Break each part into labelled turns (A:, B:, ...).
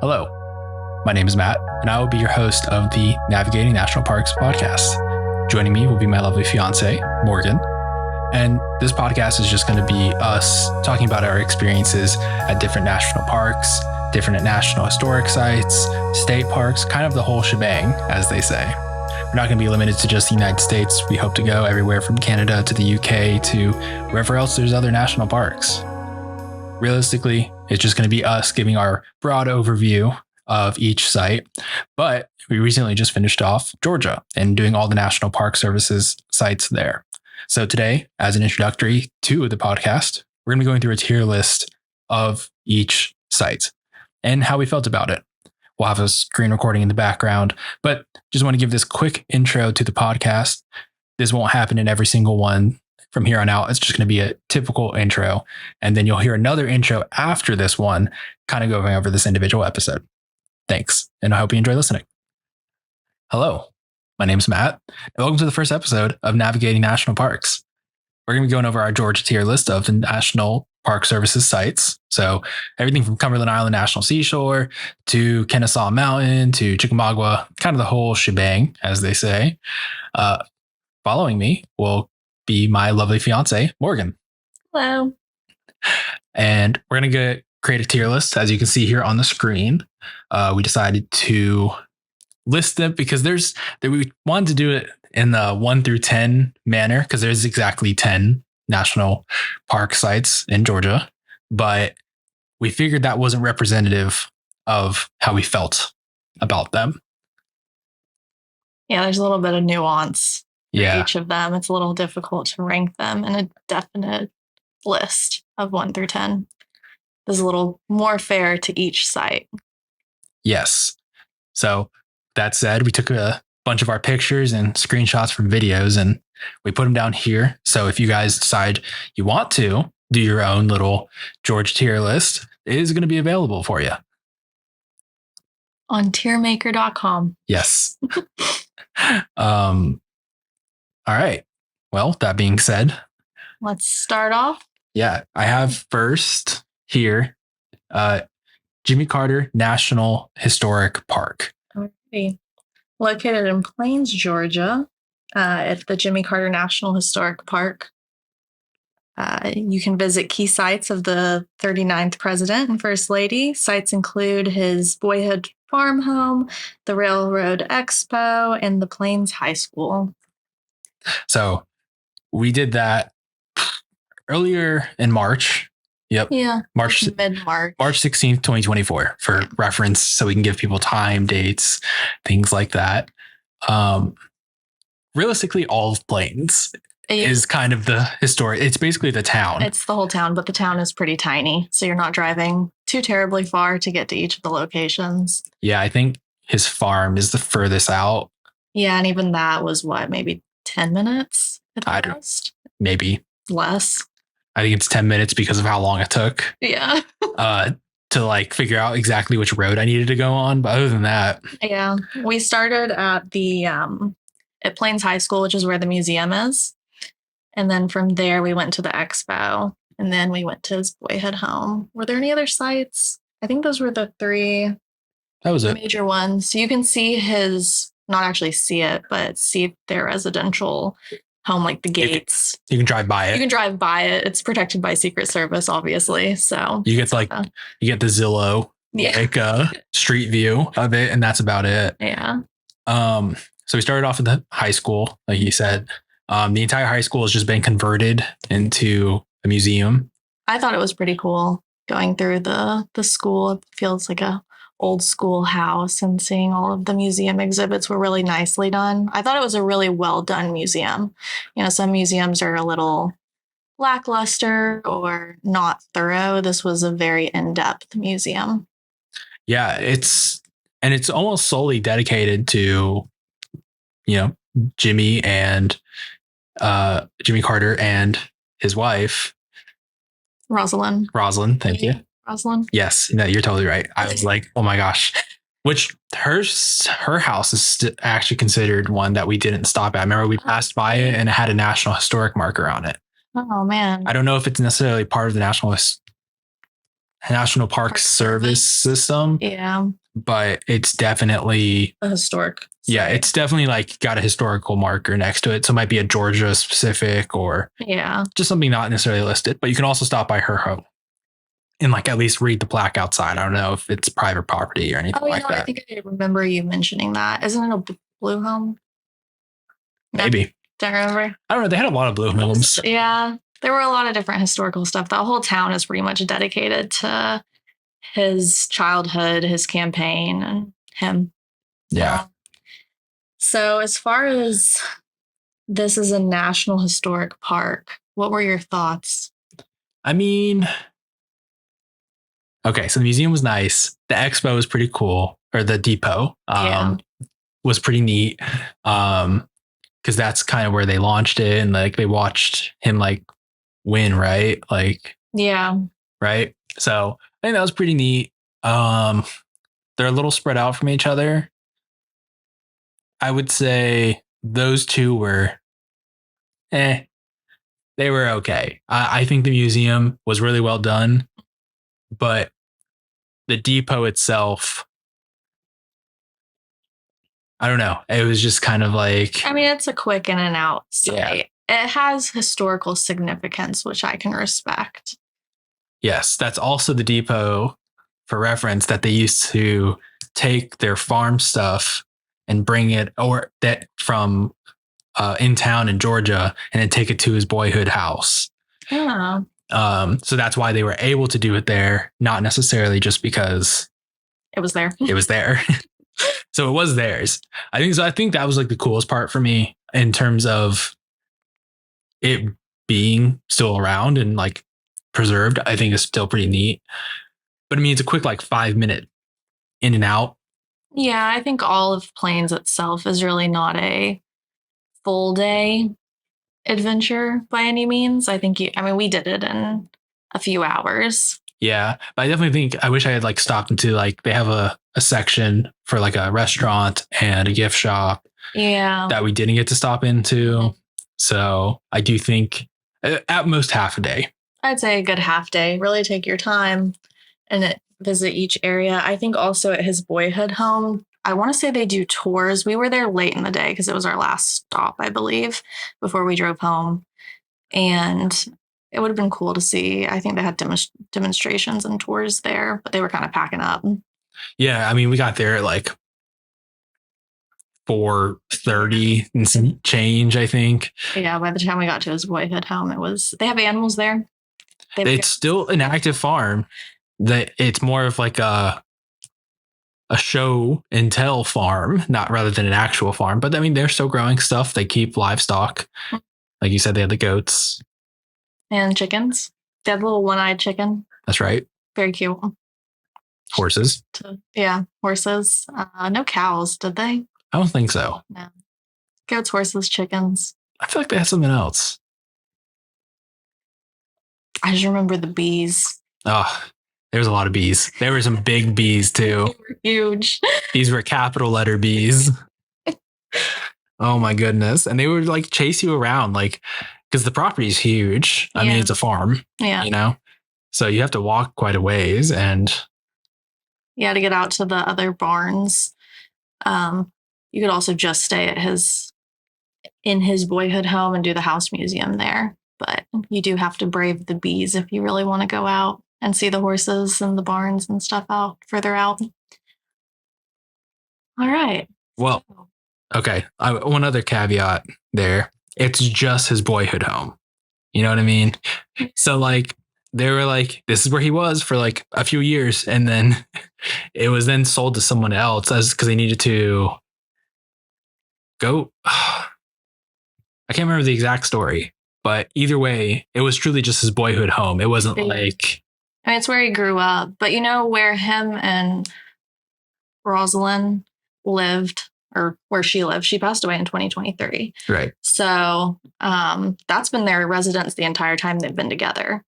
A: Hello, my name is Matt, and I will be your host of the Navigating National Parks podcast. Joining me will be my lovely fiance, Morgan. And this podcast is just going to be us talking about our experiences at different national parks, different national historic sites, state parks, kind of the whole shebang, as they say. We're not going to be limited to just the United States. We hope to go everywhere from Canada to the UK to wherever else there's other national parks. Realistically, it's just going to be us giving our broad overview of each site. But we recently just finished off Georgia and doing all the National Park Services sites there. So today, as an introductory to the podcast, we're going to be going through a tier list of each site and how we felt about it. We'll have a screen recording in the background, but just want to give this quick intro to the podcast. This won't happen in every single one. From here on out, it's just going to be a typical intro. And then you'll hear another intro after this one, kind of going over this individual episode. Thanks. And I hope you enjoy listening. Hello, my name's Matt, and welcome to the first episode of Navigating National Parks. We're going to be going over our Georgia tier list of the National Park Services sites. So everything from Cumberland Island National Seashore to Kennesaw Mountain to Chickamauga, kind of the whole shebang, as they say. Following me will be my lovely fiance, Morgan.
B: Hello.
A: And we're going to create a tier list, as you can see here on the screen. We decided to list them because we wanted to do it in the 1 through 10 manner because there's exactly 10 national park sites in Georgia. But we figured that wasn't representative of how we felt about them.
B: Yeah, there's a little bit of nuance.
A: Yeah.
B: Each of them, it's a little difficult to rank them in a definite list of 1 through 10. There's a little more fair to each site.
A: Yes. So that said, we took a bunch of our pictures and screenshots from videos and we put them down here. So if you guys decide you want to do your own little Georgia tier list, it is going to be available for you.
B: On tiermaker.com.
A: Yes. All right. Well, that being said,
B: let's start off.
A: Yeah, I have first here, Jimmy Carter National Historic Park.
B: Okay. Located in Plains, Georgia, at the Jimmy Carter National Historic Park. You can visit key sites of the 39th President and First Lady. Sites include his boyhood farm home, the Railroad Expo, and the Plains High School.
A: So we did that earlier in March. Yep.
B: Yeah.
A: Mid-March. March 16th, 2024 for reference. So we can give people time, dates, things like that. Realistically, all of Plains is kind of the historic. It's basically the town.
B: It's the whole town, but the town is pretty tiny. So you're not driving too terribly far to get to each of the locations.
A: Yeah. I think his farm is the furthest out.
B: Yeah. And even that was maybe 10 minutes at most?
A: Maybe
B: less.
A: I think it's 10 minutes because of how long it took.
B: Yeah.
A: To figure out exactly which road I needed to go on. But other than that.
B: Yeah. We started at at Plains High School, which is where the museum is. And then from there we went to the expo. And then we went to his boyhood home. Were there any other sites? I think those were the three major ones. So you can see not actually see it, but see their residential home, like the gates.
A: You can drive by it.
B: You can drive by it. It's protected by Secret Service, obviously. So
A: you get you get the Zillow street view of it, and that's about it.
B: Yeah.
A: So we started off at the high school, like you said. The entire high school has just been converted into a museum.
B: I thought it was pretty cool going through the school. It feels like a old school house, and seeing all of the museum exhibits were really nicely done. I thought it was a really well done museum. Some museums are a little lackluster or not thorough. This was a very in-depth museum.
A: Yeah, it's almost solely dedicated to, Jimmy Carter and his wife,
B: Rosalind.
A: Thank you.
B: Rosalind?
A: Yes, no, you're totally right. I was like, oh my gosh. Which her house is actually considered one that we didn't stop at. I remember we passed by it and it had a National Historic marker on it.
B: Oh man.
A: I don't know if it's necessarily part of the National National Park
B: Park
A: Service system,
B: Yeah.
A: but it's definitely
B: A historic.
A: yeah,
B: site.
A: it's definitely like got a historical marker next to it. So it might be a Georgia specific or
B: Yeah.
A: just something not necessarily listed. But you can also stop by her home and like at least read the plaque outside. I don't know if it's private property or anything like
B: I
A: that.
B: think I remember you mentioning that. Isn't it a blue home? No,
A: Maybe.
B: don't remember.
A: I don't know. They had a lot of blue homes.
B: Yeah. There were a lot of different historical stuff. The whole town is pretty much dedicated to his childhood, his campaign, and him.
A: Yeah.
B: So as far as this is a national historic park, what were your thoughts?
A: I mean, okay, so the museum was nice. The expo was pretty cool, or the depot was pretty neat. Because that's kind of where they launched it, and like they watched him like win, right? Like,
B: yeah,
A: right. So I think that was pretty neat. They're a little spread out from each other. I would say those two were, they were okay. I think the museum was really well done, but the depot itself, I don't know. It was just kind of like,
B: I mean, it's a quick in and out site.
A: Yeah.
B: It has historical significance, which I can respect.
A: Yes, that's also the depot, for reference, that they used to take their farm stuff and bring it or that from in town in Georgia and then take it to his boyhood house.
B: Yeah.
A: So that's why they were able to do it there, not necessarily just because
B: it was there.
A: It was there. So it was theirs. I think that was like the coolest part for me in terms of it being still around and like preserved. I think is still pretty neat. But I mean, it's a quick like 5-minute in and out.
B: Yeah, I think all of Plains itself is really not a full day adventure by any means. I think we did it in a few hours.
A: Yeah, but I definitely think I wish I had like stopped into like they have a section for like a restaurant and a gift shop.
B: Yeah,
A: that we didn't get to stop into. Mm-hmm. So I do think at most half a day.
B: I'd say a good half day. Really take your time and visit each area. I think also at his boyhood home, I want to say they do tours. We were there late in the day because it was our last stop, I believe, before we drove home. And it would have been cool to see. I think they had demonstrations and tours there, but they were kind of packing up.
A: Yeah, I mean, we got there at like 4:30 and some change, I think.
B: Yeah, by the time we got to his boyhood home, they have animals there.
A: It's still an active farm. That it's more of like a show and tell farm, not rather than an actual farm. But I mean, they're still growing stuff. They keep livestock. Like you said, they had the goats.
B: And chickens. They had a little one-eyed chicken.
A: That's right.
B: Very cute.
A: Horses.
B: Horses. No cows, did they?
A: I don't think so.
B: No. Goats, horses, chickens.
A: I feel like they had something else.
B: I just remember the bees.
A: Oh, there was a lot of bees. There were some big bees too.
B: They were huge.
A: These were capital letter bees. Oh my goodness. And they would like chase you around, like, because the property is huge. I mean, it's a farm, you know? So you have to walk quite a ways and
B: you had to get out to the other barns. You could also just stay at in his boyhood home and do the house museum there. But you do have to brave the bees if you really want to go out and see the horses and the barns and stuff out further out. All right.
A: Well, okay. One other caveat there. It's just his boyhood home. You know what I mean? So like they were like, this is where he was for like a few years. And then it was then sold to someone else because they needed to go. I can't remember the exact story, but either way, it was truly just his boyhood home. It wasn't like.
B: I mean, it's where he grew up, but you know where him and Rosalind lived, or where she lived. She passed away in 2023.
A: Right.
B: So that's been their residence the entire time they've been together.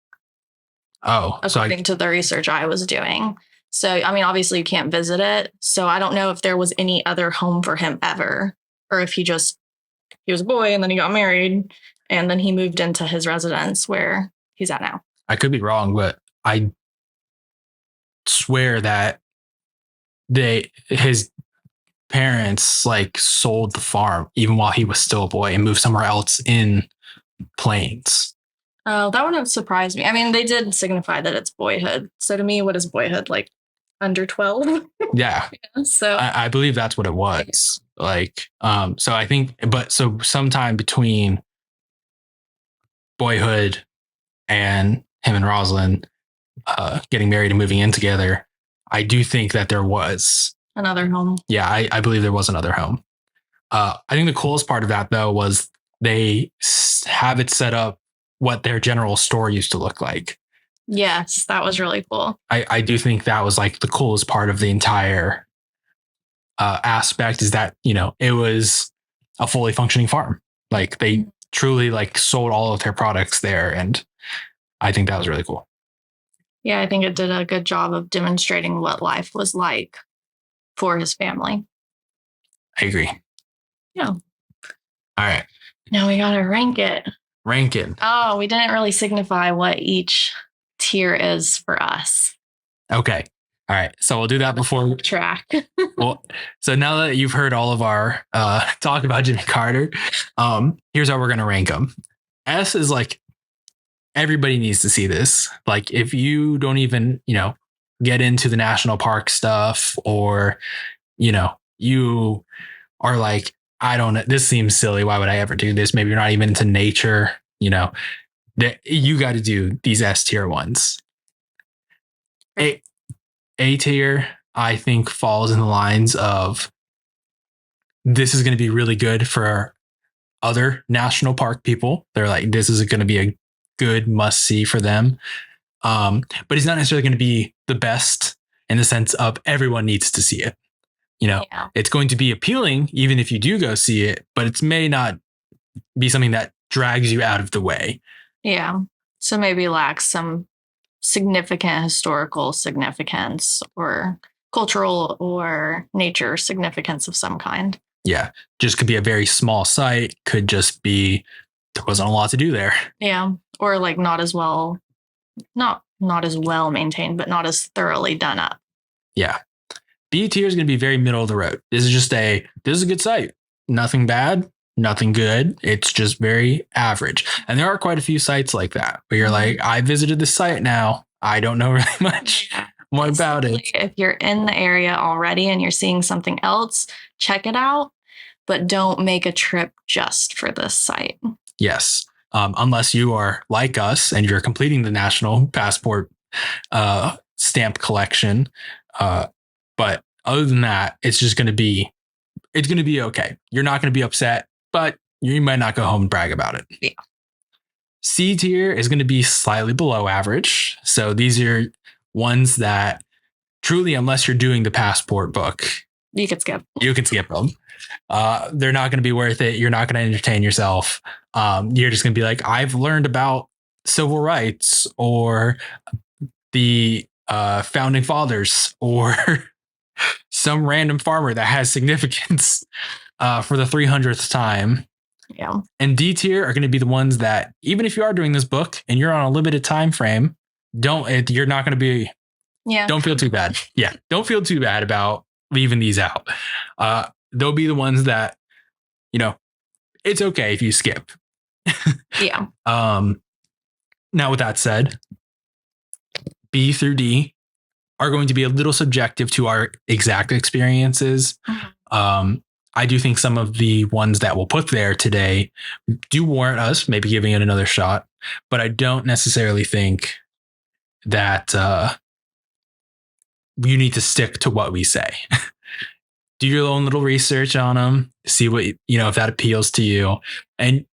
A: Oh,
B: according to the research I was doing. So, I mean, obviously you can't visit it. So I don't know if there was any other home for him ever, or if he was a boy and then he got married and then he moved into his residence where he's at now.
A: I could be wrong, but I swear that his parents like sold the farm even while he was still a boy and moved somewhere else in Plains.
B: Oh, that wouldn't surprise me. I mean, they did signify that it's boyhood. So to me, what is boyhood? Like under 12?
A: Yeah.
B: So
A: I believe that's what it was. Like, so I think, but so sometime between boyhood and him and Rosalind getting married and moving in together, I do think that there was
B: another home.
A: Yeah, I believe there was another home. I think the coolest part of that, though, was they have it set up what their general store used to look like.
B: Yes, that was really cool.
A: I do think that was like the coolest part of the entire aspect is that, you know, it was a fully functioning farm. Like they truly like sold all of their products there. And I think that was really cool.
B: Yeah, I think it did a good job of demonstrating what life was like for his family.
A: I agree.
B: Yeah.
A: All right.
B: Now we got to rank it.
A: Rank it.
B: Oh, we didn't really signify what each tier is for us.
A: Okay. All right. So we'll do that before
B: track.
A: Well, so now that you've heard all of our talk about Jimmy Carter, here's how we're going to rank them. S is like, everybody needs to see this. Like if you don't even, you know, get into the national park stuff, or, you know, you are like, I don't know, this seems silly. Why would I ever do this? Maybe you're not even into nature, you know, that you got to do these S tier ones. A tier, I think, falls in the lines of this is going to be really good for other national park people. They're like, this is going to be a good must see for them. But it's not necessarily going to be the best in the sense of everyone needs to see it. You know, It's going to be appealing even if you do go see it, but it may not be something that drags you out of the way.
B: Yeah. So maybe lacks some significant historical significance or cultural or nature significance of some kind.
A: Yeah. Just could be a very small site. Could just be, there wasn't a lot to do there.
B: Yeah. Or like not as well maintained, but not as thoroughly done up.
A: Yeah. B tier is going to be very middle of the road. This is a good site. Nothing bad, nothing good. It's just very average. And there are quite a few sites like that where you're like, I visited this site now. I don't know really much more about it.
B: If you're in the area already and you're seeing something else, check it out, but don't make a trip just for this site.
A: Yes. Unless you are like us and you're completing the national passport stamp collection. But other than that, it's going to be okay. You're not going to be upset, but you might not go home and brag about it.
B: Yeah.
A: C tier is going to be slightly below average. So these are ones that truly, unless you're doing the passport book,
B: you can skip.
A: them. They're not going to be worth it. You're not going to entertain yourself. You're just going to be like, I've learned about civil rights or the founding fathers or some random farmer that has significance for the 300th time.
B: Yeah.
A: And D tier are going to be the ones that, even if you are doing this book and you're on a limited time frame, you're not going to be.
B: Yeah.
A: Don't feel too bad. Yeah. Don't feel too bad about leaving these out. They'll be the ones that, you know, it's okay if you skip.
B: Yeah.
A: Now, with that said, B through D are going to be a little subjective to our exact experiences. I do think some of the ones that we'll put there today do warrant us maybe giving it another shot, but I don't necessarily think that you need to stick to what we say. Do your own little research on them, see what, if that appeals to you. And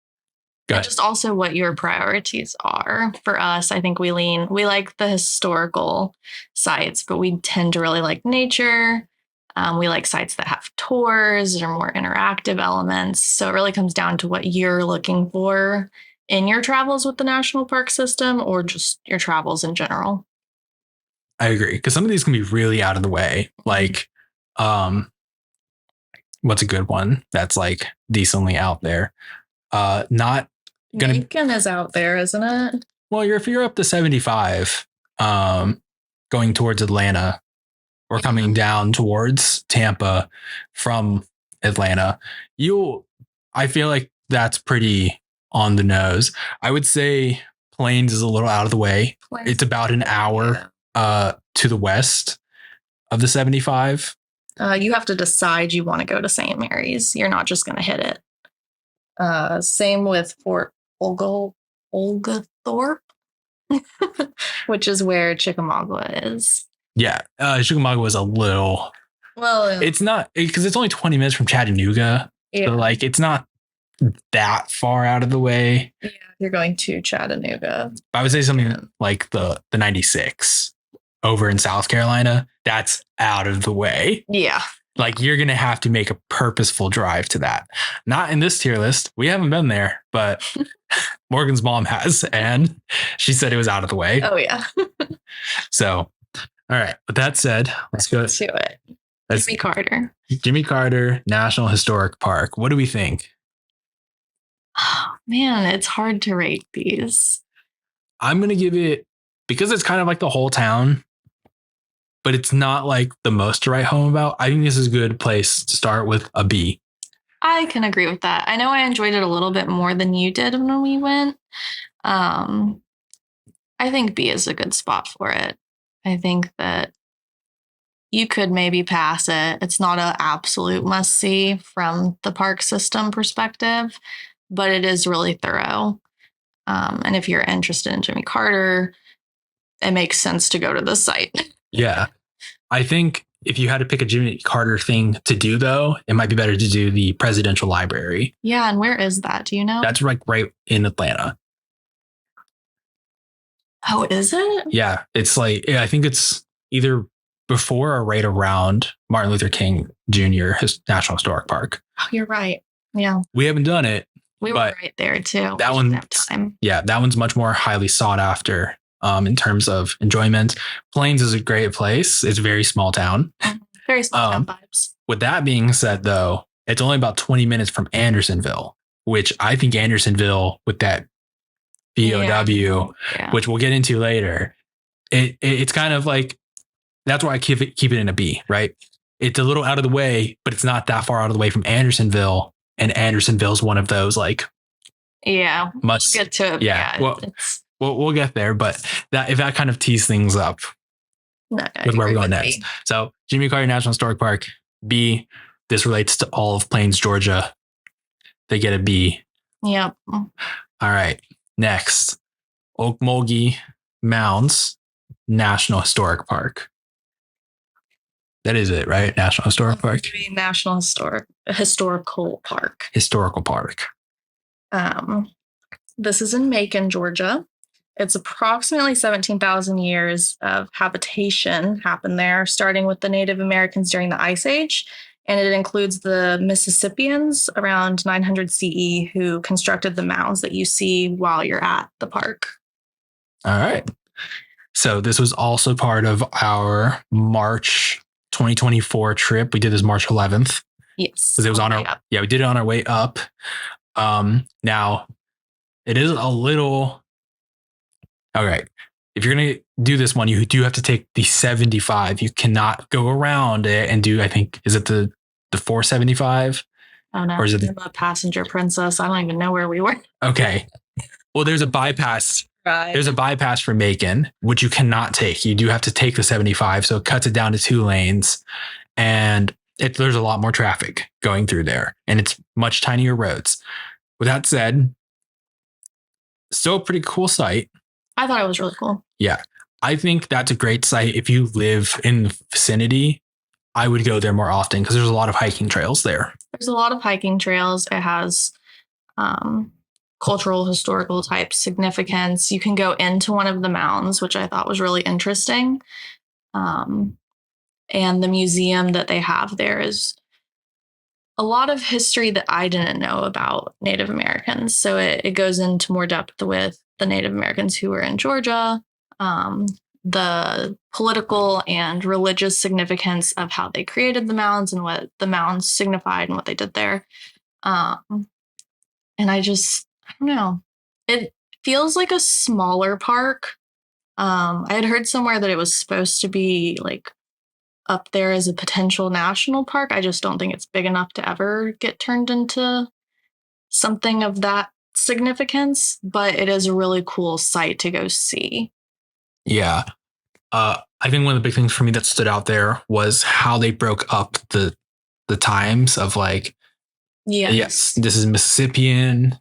B: just also what your priorities are. For us, I think we like the historical sites, but we tend to really like nature. We like sites that have tours or more interactive elements. So it really comes down to what you're looking for in your travels with the national park system or just your travels in general.
A: I agree. Because some of these can be really out of the way. Like, what's a good one that's like decently out there? Not
B: Macon is out there, isn't it?
A: Well, if you're up to 75, going towards Atlanta or coming down towards Tampa from Atlanta, I feel like that's pretty on the nose. I would say Plains is a little out of the way. It's about an hour to the west of the 75.
B: You have to decide you want to go to St. Mary's. You're not just going to hit it. Same with Fort Oglethorpe, which is where Chickamauga is.
A: Yeah, Chickamauga is a little.
B: Well,
A: it's not because it's only 20 minutes from Chattanooga. Yeah. So like it's not that far out of the way.
B: Yeah, you're going to Chattanooga.
A: I would say something like the 96 over in South Carolina. That's out of the way.
B: Yeah.
A: Like you're going to have to make a purposeful drive to that. Not in this tier list. We haven't been there, but Morgan's mom has, and she said it was out of the way.
B: Oh yeah.
A: So, all right. With that said, let's go
B: to it. Jimmy Carter.
A: Jimmy Carter National Historic Park. What do we think?
B: Oh man, it's hard to rate these.
A: I'm going to give it, because it's kind of like the whole town, but it's not like the most to write home about. I think this is a good place to start with a B.
B: I can agree with that. I know I enjoyed it a little bit more than you did when we went. I think B is a good spot for it. I think that you could maybe pass it. It's not an absolute must-see from the park system perspective, but it is really thorough. And if you're interested in Jimmy Carter, it makes sense to go to the site.
A: Yeah. I think if you had to pick a Jimmy Carter thing to do, though, it might be better to do the Presidential Library.
B: Yeah. And where is that? Do you know?
A: That's like right in Atlanta.
B: Oh, is it?
A: Yeah. It's like, I think it's either before or right around Martin Luther King Jr. National Historic Park.
B: Oh, you're right. Yeah.
A: We haven't done it.
B: We were right there too.
A: That one, that one's much more highly sought after in terms of enjoyment. Plains is a great place. It's a very small town.
B: Very small town vibes.
A: With that being said, though, it's only about 20 minutes from Andersonville, which I think Andersonville with that BOW, which we'll get into later, it's kind of like, that's why I keep it in a B, right? It's a little out of the way, but it's not that far out of the way from Andersonville. And Andersonville's one of those like,
B: must get to it.
A: Yeah, well, we'll get there, but if that kind of tees things up with where we're going next. B. So Jimmy Carter National Historic Park, B. This relates to all of Plains, Georgia. They get a B.
B: Yep.
A: All right. Next, Okmulgee Mounds National Historic Park. That is it, right? National Historic Park.
B: National Historical Park.
A: Historical Park.
B: This is in Macon, Georgia. It's approximately 17,000 years of habitation happened there, starting with the Native Americans during the Ice Age. And it includes the Mississippians around 900 CE who constructed the mounds that you see while you're at the park.
A: All right. So this was also part of our March 2024 trip. We did this March 11th.
B: Yes.
A: Because it was on our, we did it on our way up. Now it is a little, all right. If you're going to do this one, you do have to take the 75. You cannot go around it and do, I think, is it the 475?
B: Oh no, or is it I'm a passenger princess? I don't even know where we were.
A: Okay. Well, there's a bypass. Right. There's a bypass for Macon, which you cannot take. You do have to take the 75. So it cuts it down to 2 lanes. And there's a lot more traffic going through there. And it's much tinier roads. With that said, still a pretty cool site.
B: I thought it was really cool.
A: Yeah. I think that's a great site. If you live in the vicinity, I would go there more often because there's a lot of hiking trails there.
B: There's a lot of hiking trails. It has cultural, historical type significance. You can go into one of the mounds, which I thought was really interesting. And the museum that they have there is a lot of history that I didn't know about Native Americans. So it goes into more depth with the Native Americans who were in Georgia, the political and religious significance of how they created the mounds and what the mounds signified and what they did there. And I don't know. It feels like a smaller park I had heard somewhere that it was supposed to be like up there as a potential national park. I just don't think it's big enough to ever get turned into something of that significance, but it is a really cool site to go see.
A: Yeah. I think one of the big things for me that stood out there was how they broke up the times of like, yes, this is Mississippian.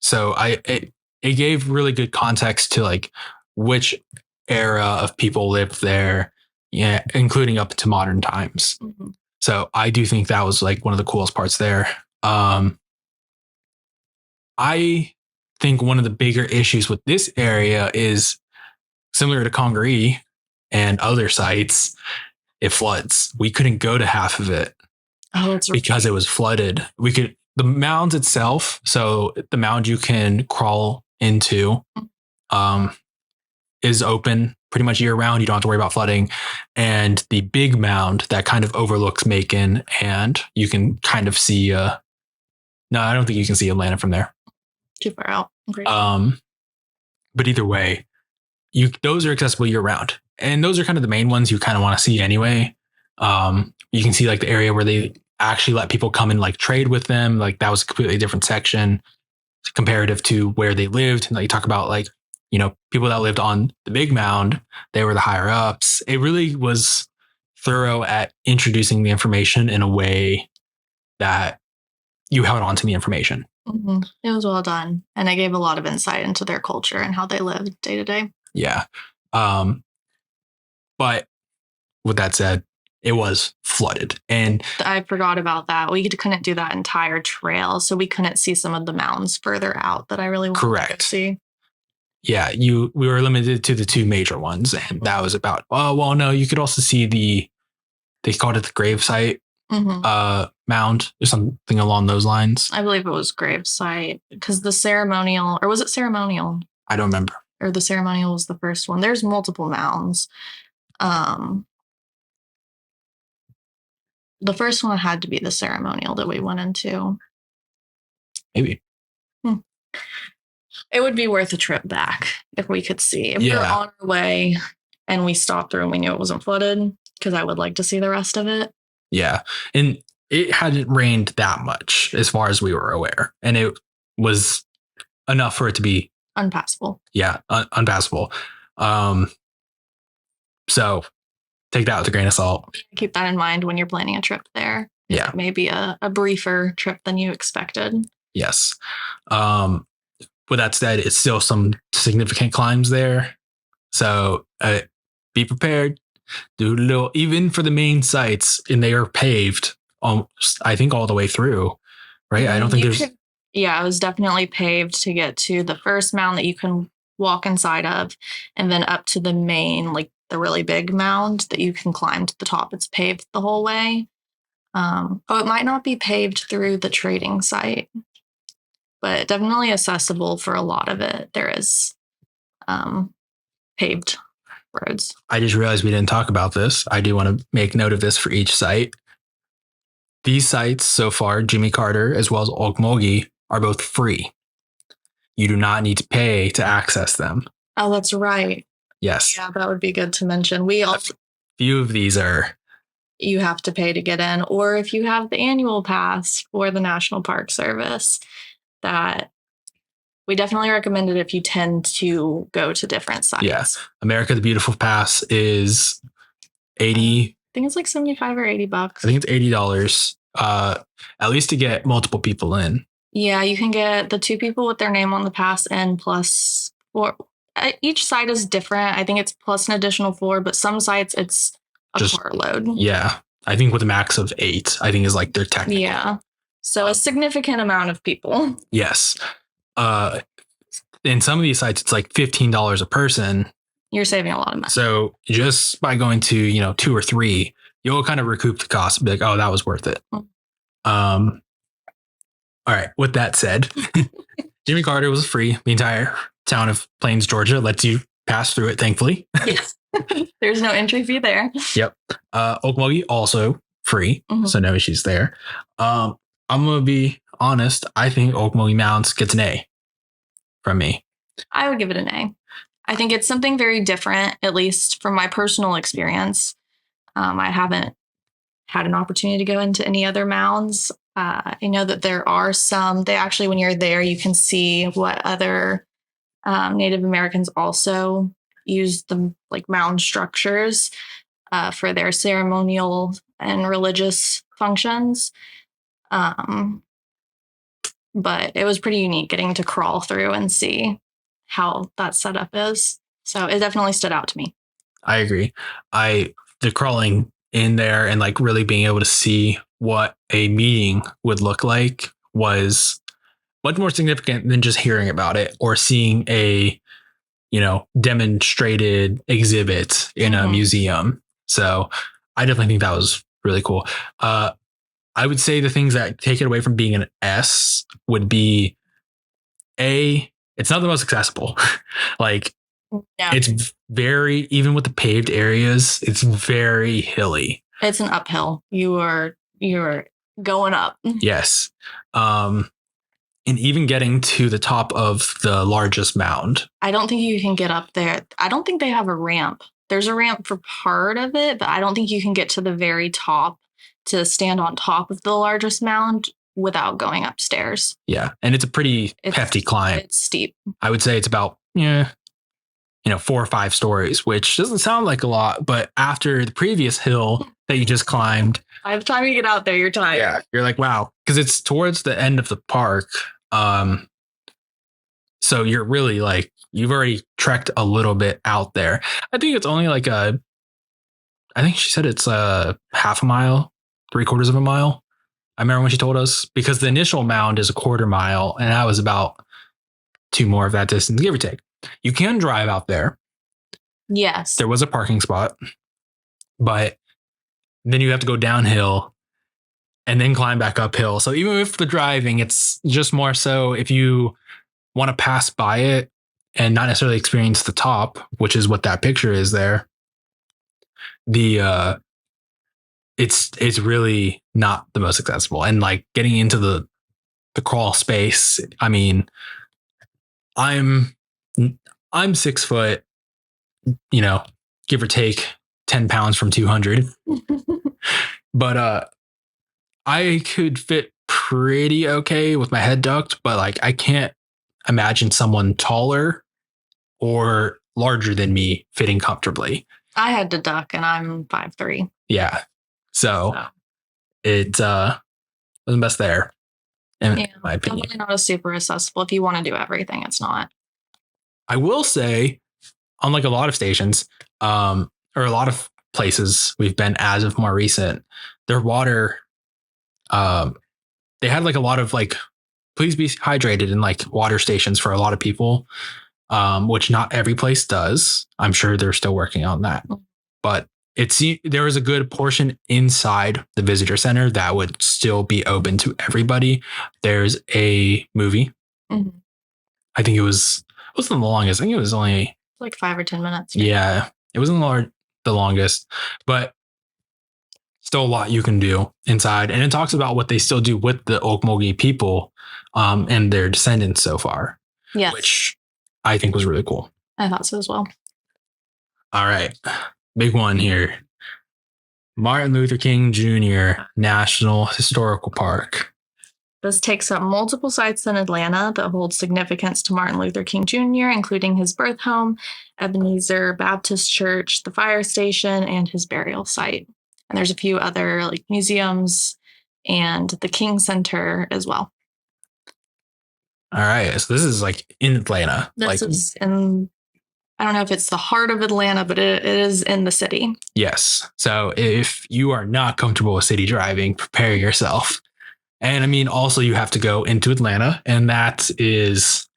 A: So it gave really good context to like which era of people lived there, yeah, including up to modern times. Mm-hmm. So I do think that was like one of the coolest parts there. I think one of the bigger issues with this area is similar to Congaree and other sites. It floods. We couldn't go to half of it because it was flooded. The mound itself. So the mound you can crawl into, is open pretty much year round. You don't have to worry about flooding. And the big mound that kind of overlooks Macon, and you can kind of see, no, I don't think you can see Atlanta from there.
B: Too far out. Great.
A: But either way, those are accessible year round. And those are kind of the main ones you kind of want to see anyway. You can see like the area where they actually let people come and like trade with them. Like that was a completely different section comparative to where they lived. And like you talk about like, you know, people that lived on the big mound, they were the higher ups. It really was thorough at introducing the information in a way that you held on to the information.
B: Mm-hmm. It was well done. And it gave a lot of insight into their culture and how they lived day to day.
A: Yeah. But with that said, it was flooded. And
B: I forgot about that. We couldn't do that entire trail. So we couldn't see some of the mounds further out that I really wanted to see.
A: Yeah, we were limited to the two major ones. And that was about, no, you could also see they called it the gravesite mound or something along those lines.
B: I believe it was gravesite because the ceremonial, or was it ceremonial?
A: I don't remember.
B: Or the ceremonial was the first one. There's multiple mounds. The first one had to be the ceremonial that we went into.
A: Maybe.
B: It would be worth a trip back if we could see. If we're on our way and we stopped through and we knew it wasn't flooded, because I would like to see the rest of it.
A: Yeah. And it hadn't rained that much as far as we were aware. And it was enough for it to be
B: unpassable.
A: Yeah, unpassable. So take that with a grain of salt.
B: Keep that in mind when you're planning a trip there.
A: Yeah.
B: Maybe a briefer trip than you expected.
A: Yes. With that said, it's still some significant climbs there. So be prepared. Do a little, even for the main sites, and they are paved, I think all the way through, right? I don't think there's...
B: Yeah, it was definitely paved to get to the first mound that you can walk inside of, and then up to the main, like the really big mound that you can climb to the top. It's paved the whole way. It might not be paved through the trading site, but definitely accessible for a lot of it. There is paved roads.
A: I just realized we didn't talk about this. I do want to make note of this for each site. These sites so far, Jimmy Carter as well as Okmulgee, are both free. You do not need to pay to access them.
B: Oh, that's right.
A: Yes.
B: Yeah, that would be good to mention.
A: A few of these are...
B: You have to pay to get in, or if you have the annual pass for the National Park Service, that we definitely recommend it if you tend to go to different sites.
A: Yes. America the Beautiful Pass is $80.
B: I think it's like $75 or $80.
A: I think it's $80, at least to get multiple people in.
B: Yeah, you can get the 2 people with their name on the pass and plus 4. Each site is different. I think it's plus an additional 4, but some sites it's a carload.
A: Yeah. I think with a max of 8, I think is like their technical.
B: Yeah. So a significant amount of people.
A: Yes. In some of these sites, it's like $15 a person.
B: You're saving a lot of money.
A: So just by going to, 2 or 3, you'll kind of recoup the cost and be like, oh, that was worth it. All right. With that said, Jimmy Carter was free. The entire town of Plains, Georgia lets you pass through it, thankfully.
B: Yes. There's no entry fee there.
A: Yep. Okmulgee also free. Mm-hmm. So no issues there. I'm going to be honest. I think Okmulgee Mounds gets an A from me.
B: I would give it an A. I think it's something very different, at least from my personal experience. I haven't had an opportunity to go into any other mounds. I know that there are some. They actually, when you're there, you can see what other Native Americans also use the like mound structures for their ceremonial and religious functions. But it was pretty unique getting to crawl through and see how that setup is. So it definitely stood out to me.
A: I agree. The crawling in there and like really being able to see what a meeting would look like was much more significant than just hearing about it or seeing a, demonstrated exhibit in a museum. So I definitely think that was really cool. I would say the things that take it away from being an S would be it's not the most accessible. Like it's very, even with the paved areas, it's very hilly.
B: It's an uphill. You're going up.
A: Yes. And even getting to the top of the largest mound.
B: I don't think you can get up there. I don't think they have a ramp. There's a ramp for part of it, but I don't think you can get to the very top to stand on top of the largest mound without going upstairs.
A: Yeah. And it's a pretty hefty climb.
B: It's steep.
A: I would say it's about, 4 or 5 stories, which doesn't sound like a lot, but after the previous hill that you just climbed.
B: By the time you get out there, you're tired.
A: Yeah. You're like, wow. Because it's towards the end of the park. So you're really like, you've already trekked a little bit out there. I think it's only like I think she said it's half a mile, 3/4 of a mile. I remember when she told us, because the initial mound is a 1/4 mile and that was about 2 more of that distance, give or take. You can drive out there.
B: Yes.
A: There was a parking spot, but then you have to go downhill and then climb back uphill. So even with the driving, it's just more so if you want to pass by it and not necessarily experience the top, which is what that picture is there. It's really not the most accessible. And like getting into the crawl space, I mean, I'm 6 foot, give or take 10 pounds from 200. But I could fit pretty okay with my head ducked, but like I can't imagine someone taller or larger than me fitting comfortably.
B: I had to duck and I'm 5'3".
A: Yeah. So it wasn't best there. In my opinion.
B: Definitely not a super accessible. If you want to do everything, it's not.
A: I will say, unlike a lot of stations, or a lot of places we've been as of more recent, their water, they had like a lot of like, please be hydrated in like water stations for a lot of people, which not every place does. I'm sure they're still working on that, but there was a good portion inside the visitor center that would still be open to everybody. There's a movie. Mm-hmm. I think it wasn't the longest. I think it was only
B: like 5 or 10 minutes.
A: Yeah, it wasn't the longest, but still a lot you can do inside. And it talks about what they still do with the Okmulgee people and their descendants so far.
B: Yeah,
A: which I think was really cool.
B: I thought so as well.
A: All right. Big one here. Martin Luther King Jr. National Historical Park.
B: This takes up multiple sites in Atlanta that hold significance to Martin Luther King Jr., including his birth home, Ebenezer Baptist Church, the fire station, and his burial site. And there's a few other like museums and the King Center as well.
A: All right. So this is like in Atlanta.
B: This is in, I don't know if it's the heart of Atlanta, but it is in the city. Yes.
A: So if you are not comfortable with city driving, prepare yourself. And I mean, also you have to go into Atlanta, and that is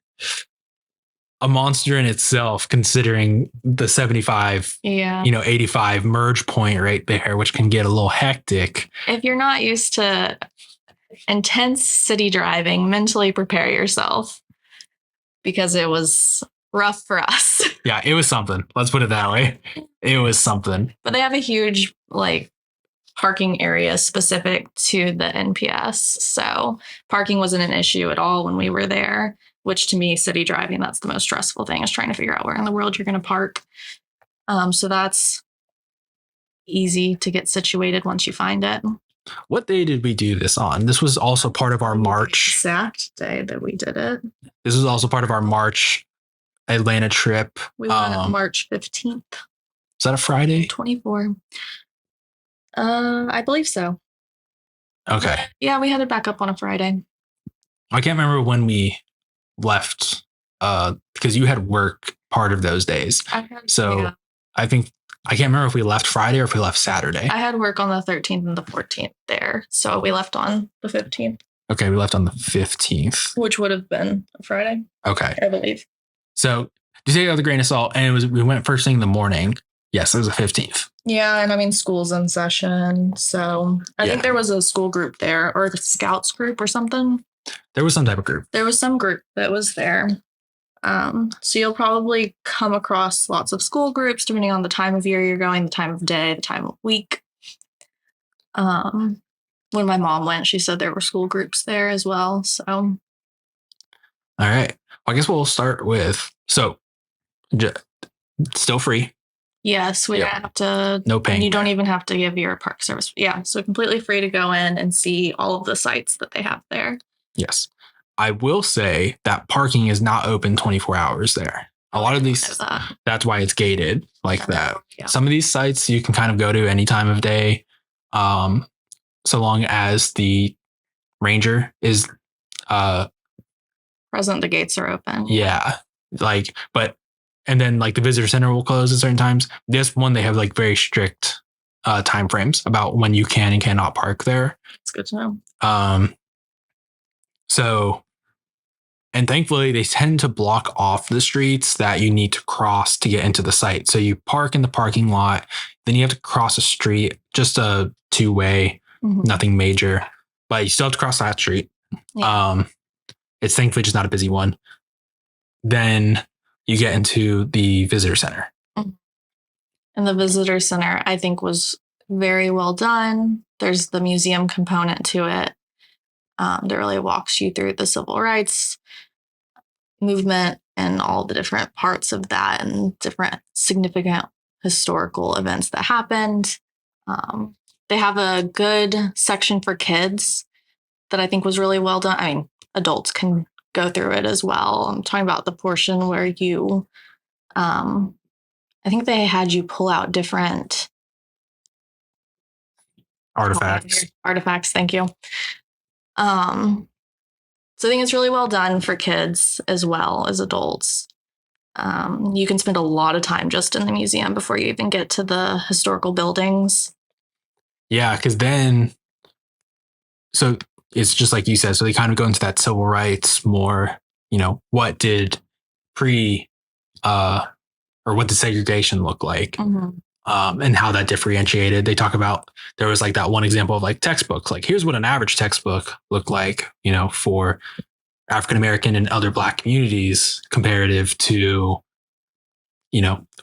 A: a monster in itself, considering the 75, 85 merge point right there, which can get a little hectic.
B: If you're not used to intense city driving, mentally prepare yourself, because it was rough for us.
A: Yeah, it was something. Let's put it that way. It was something.
B: But they have a huge parking area specific to the NPS. So parking wasn't an issue at all when we were there, which to me, city driving, that's the most stressful thing, is trying to figure out where in the world you're going to park. So that's easy to get situated once you find it.
A: What day did we do this on? This was also part of our March.
B: Exact day that we did it.
A: This was also part of our March Atlanta trip.
B: We went March 15th.
A: Is that a Friday?
B: 24. I believe so.
A: Okay.
B: Yeah, we headed back up on a Friday.
A: I can't remember when we left because you had work part of those days. I can't remember if we left Friday or if we left Saturday.
B: I had work on the 13th and the 14th there. So we left on the 15th.
A: Okay, we left on the 15th.
B: Which would have been a Friday.
A: Okay.
B: I believe.
A: So you take it with a grain of salt, and we went first thing in the morning. Yes, it was the 15th.
B: Yeah, and I mean, school's in session. So I think there was a school group there, or the Scouts group or something.
A: There was some type of group.
B: There was some group that was there. So you'll probably come across lots of school groups depending on the time of year you're going, the time of day, the time of week. When my mom went, she said there were school groups there as well. So, all
A: right. Well, I guess we'll start with still free.
B: Yes, we don't have to.
A: No paying.
B: And you don't even have to give your park service. Yeah, so completely free to go in and see all of the sites that they have there.
A: Yes. I will say that parking is not open 24 hours there. A lot of these, that's why it's gated like that. Yeah. Some of these sites you can kind of go to any time of day, so long as the ranger is
B: present, the gates are open.
A: Yeah. And then like the visitor center will close at certain times. This one, they have like very strict time frames about when you can and cannot park there.
B: It's good to know.
A: And thankfully, they tend to block off the streets that you need to cross to get into the site. So you park in the parking lot, then you have to cross a street, just a two-way, nothing major, but you still have to cross that street. Yeah. It's thankfully just not a busy one. Then you get into the visitor center.
B: And the visitor center, I think, was very well done. There's the museum component to it that really walks you through the civil rights movement and all the different parts of that and different significant historical events that happened. They have a good section for kids that I think was really well done. I mean, adults can go through it as well. I'm talking about the portion where you, I think they had you pull out different artifacts. Thank you. So I think it's really well done for kids as well as adults. You can spend a lot of time just in the museum before you even get to the historical buildings.
A: Yeah, because so it's just like you said, so they kind of go into that civil rights more, what did or what did segregation look like? And how that differentiated. They talk about, there was like that one example of like textbooks, like here's what an average textbook looked like, for African-American and other Black communities comparative to,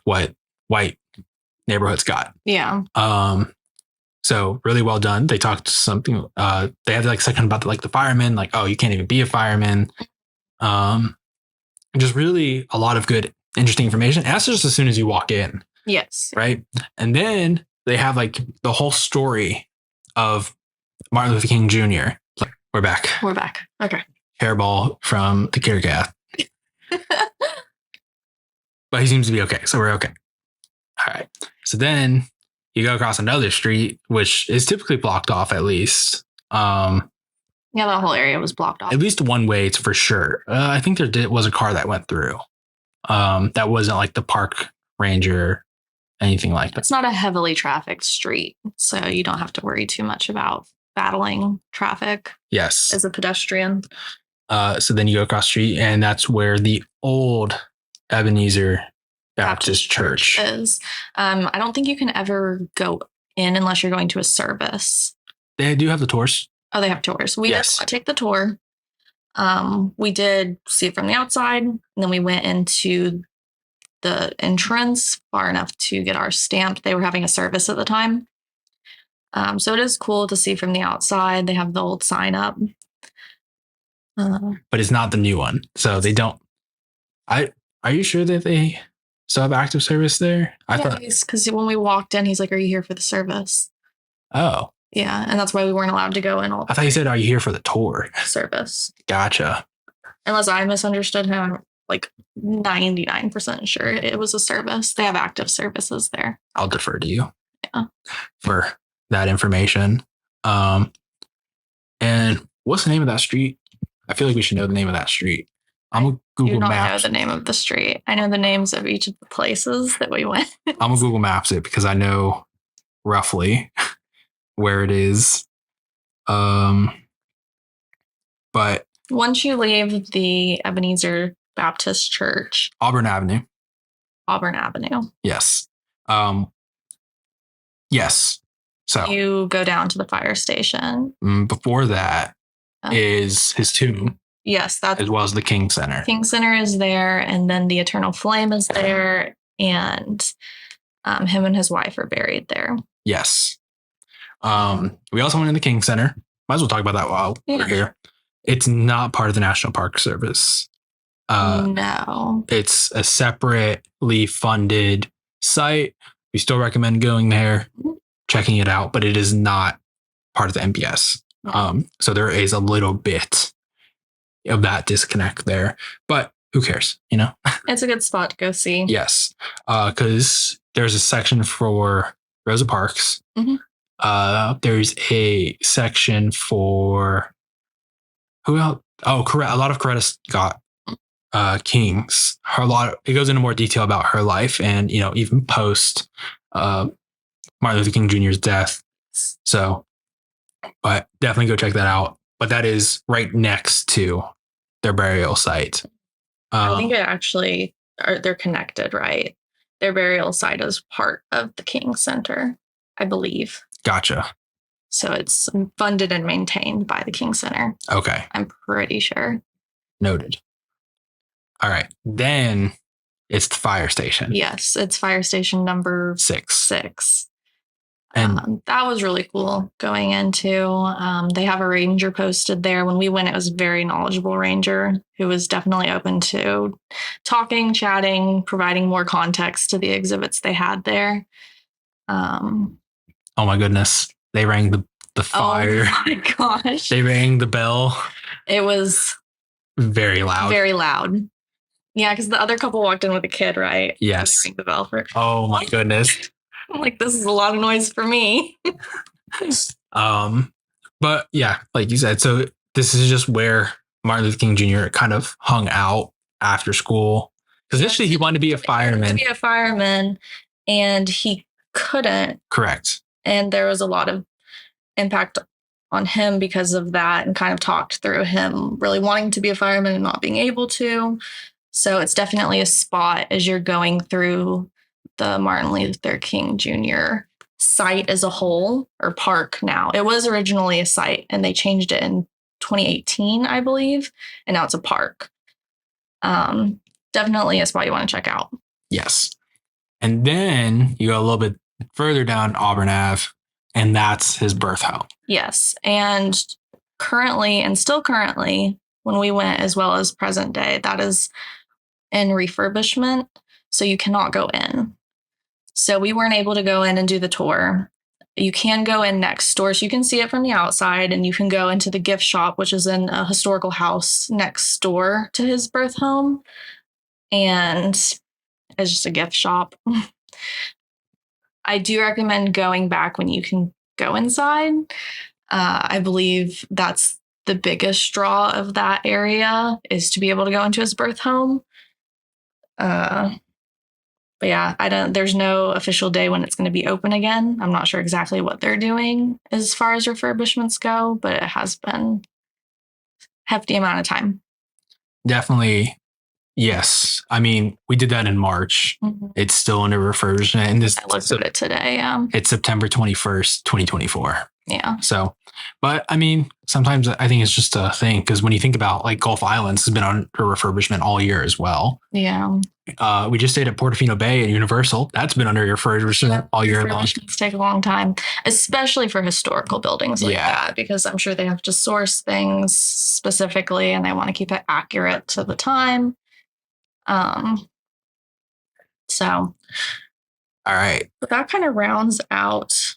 A: what white neighborhoods got.
B: Yeah.
A: So really well done. They talked something, they had like section about the firemen, like, oh, you can't even be a fireman. Just really a lot of good, interesting information. And that's just as soon as you walk in.
B: Yes.
A: Right. And then they have like the whole story of Martin Luther King Jr. Like, we're back. Okay. Hairball from the Care Cat. But he seems to be okay. So we're okay. All right. So then you go across another street, which is typically blocked off at least.
B: Yeah, that whole area was blocked off.
A: At least one way, it's for sure. I think there was a car that went through. That wasn't like the park ranger, anything like that.
B: It's not a heavily trafficked street, so you don't have to worry too much about battling traffic.
A: Yes.
B: As a pedestrian.
A: So then you go across the street, and that's where the old Ebenezer Baptist Church
B: is. I don't think you can ever go in unless you're going to a service.
A: They do have the tours.
B: Oh, they have tours. We did not take the tour. We did see it from the outside, and then we went into the entrance far enough to get our stamp. They were having a service at the time. So it is cool to see from the outside. They have the old sign up.
A: but it's not the new one. So they don't. Are you sure that they still have active service there? I thought
B: because when we walked in, he's like, "Are you here for the service?"
A: Oh.
B: Yeah, and that's why we weren't allowed to go in.
A: I thought you said, "Are you here for the tour?"
B: Service.
A: Gotcha.
B: Unless I misunderstood him, I'm like 99% sure it was a service. They have active services there.
A: I'll defer to you.
B: Yeah.
A: For that information. And what's the name of that street? I feel like we should know the name of that street. I'm gonna Google Maps.
B: I do not know the name of the street. I know the names of each of the places that we went.
A: I'm gonna Google Maps it because I know roughly where it is. But
B: once you leave the Ebenezer Baptist Church,
A: Auburn Avenue. Yes. Yes. So
B: you go down to the fire station.
A: Before that is his tomb.
B: Yes, that's
A: as well as the King Center.
B: King Center is there, and then the Eternal Flame is there, and him and his wife are buried there.
A: Yes. We also went in the King Center. Might as well talk about that while we're here. It's not part of the National Park Service.
B: No.
A: It's a separately funded site. We still recommend going there, checking it out, but it is not part of the NPS. So there is a little bit of that disconnect there, but who cares? It's
B: a good spot to go see.
A: Yes. Because there's a section for Rosa Parks. There's a section for who else? Oh, correct. A lot of Coretta Scott King's. It goes into more detail about her life and, even post Martin Luther King Jr.'s death. So, but definitely go check that out. But that is right next to their burial site.
B: I think they're connected, right? Their burial site is part of the King Center, I believe.
A: Gotcha.
B: So it's funded and maintained by the King Center.
A: Okay.
B: I'm pretty sure.
A: Noted. All right. Then it's the fire station.
B: Yes, it's fire station number 6. And that was really cool going into. They have a ranger posted there. When we went, it was a very knowledgeable ranger who was definitely open to talking, chatting, providing more context to the exhibits they had there.
A: Oh my goodness. They rang the fire.
B: Oh my gosh.
A: They rang the bell.
B: It was
A: very loud.
B: Very loud. Yeah, because the other couple walked in with a kid, right?
A: Yes.
B: They rang the bell for.
A: Oh my goodness.
B: I'm like, this is a lot of noise for me.
A: But yeah, like you said, so this is just where Martin Luther King Jr. kind of hung out after school. Because initially he wanted to be a fireman.
B: And he couldn't.
A: Correct.
B: And there was a lot of impact on him because of that, and kind of talked through him really wanting to be a fireman and not being able to. So it's definitely a spot as you're going through the Martin Luther King Jr. site as a whole, or park now. It was originally a site and they changed it in 2018, I believe. And now it's a park. Definitely a spot you want to check out.
A: Yes. And then you go a little bit further down Auburn Ave, and that's his birth home.
B: Yes. And currently, when we went, as well as present day, that is in refurbishment. So you cannot go in. So we weren't able to go in and do the tour. You can go in next door, so you can see it from the outside, and you can go into the gift shop, which is in a historical house next door to his birth home. And it's just a gift shop. I do recommend going back when you can go inside. I believe that's the biggest draw of that area, is to be able to go into his birth home. But yeah, there's no official day when it's going to be open again. I'm not sure exactly what they're doing as far as refurbishments go, but it has been a hefty amount of time.
A: Definitely. Yes. I mean, we did that in March. Mm-hmm. It's still under refurbishment. And
B: I looked at it today. Yeah.
A: It's September 21st, 2024.
B: Yeah.
A: So, but I mean, sometimes I think it's just a thing because when you think about like Gulf Islands has been under refurbishment all year as well.
B: Yeah.
A: We just stayed at Portofino Bay at Universal. That's been under refurbishment all year long.
B: Refurbishments take a long time, especially for historical buildings like that, because I'm sure they have to source things specifically and they want to keep it accurate to the time. So,
A: all right.
B: But that kind of rounds out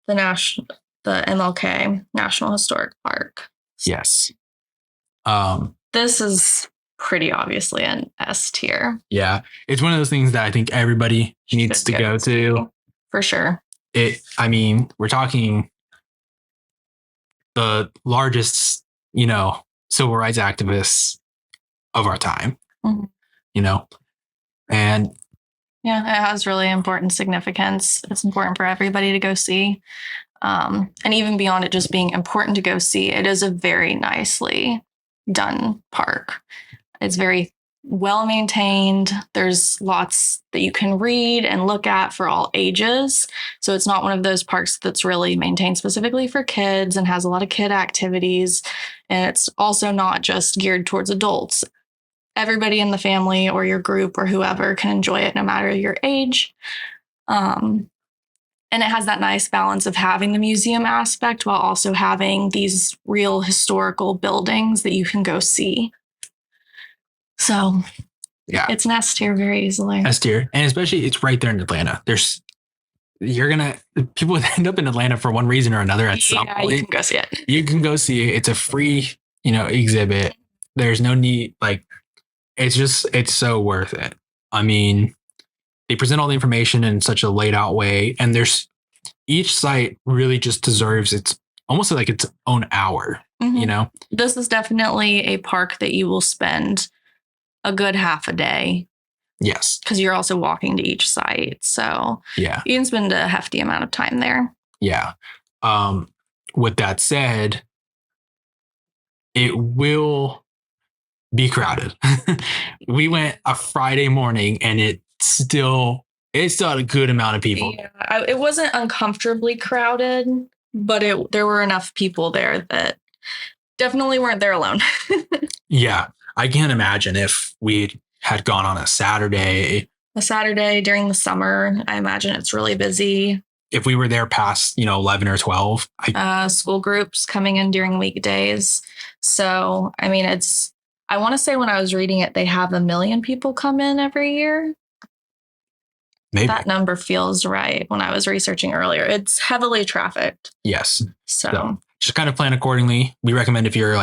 B: the MLK National Historic Park.
A: Yes.
B: This is pretty obviously an S tier.
A: Yeah. It's one of those things that I think everybody needs to go to.
B: For sure.
A: I mean, we're talking the largest, civil rights activists of our time, and
B: yeah, it has really important significance. It's important for everybody to go see. And even beyond it just being important to go see, it is a very nicely done park. It's very well maintained. There's lots that you can read and look at for all ages. So it's not one of those parks that's really maintained specifically for kids and has a lot of kid activities. And it's also not just geared towards adults. Everybody in the family or your group or whoever can enjoy it no matter your age. And it has that nice balance of having the museum aspect while also having these real historical buildings that you can go see. So yeah, it's an S tier very easily.
A: S tier. And especially it's right there in Atlanta. People end up in Atlanta for one reason or another at some point.
B: You can go see it.
A: You can go see it. It's a free, exhibit. There's no need, it's so worth it. I mean, they present all the information in such a laid out way. And each site really just deserves almost like its own hour, This is definitely a park that you will spend a good half a day. Yes.
B: Because you're also walking to each site. So
A: yeah,
B: you can spend a hefty amount of time there.
A: Yeah. With that said, it will be crowded. We went a Friday morning and it still had a good amount of people.
B: Yeah, it wasn't uncomfortably crowded, but there were enough people there that definitely weren't there alone.
A: Yeah. I can't imagine if we had gone on a Saturday.
B: A Saturday during the summer, I imagine it's really busy.
A: If we were there past, 11 or 12.
B: School groups coming in during weekdays. So, I mean, I want to say when I was reading it, they have 1 million people come in every year. Maybe. That number feels right when I was researching earlier. It's heavily trafficked.
A: Yes. So just kind of plan accordingly. We recommend if you're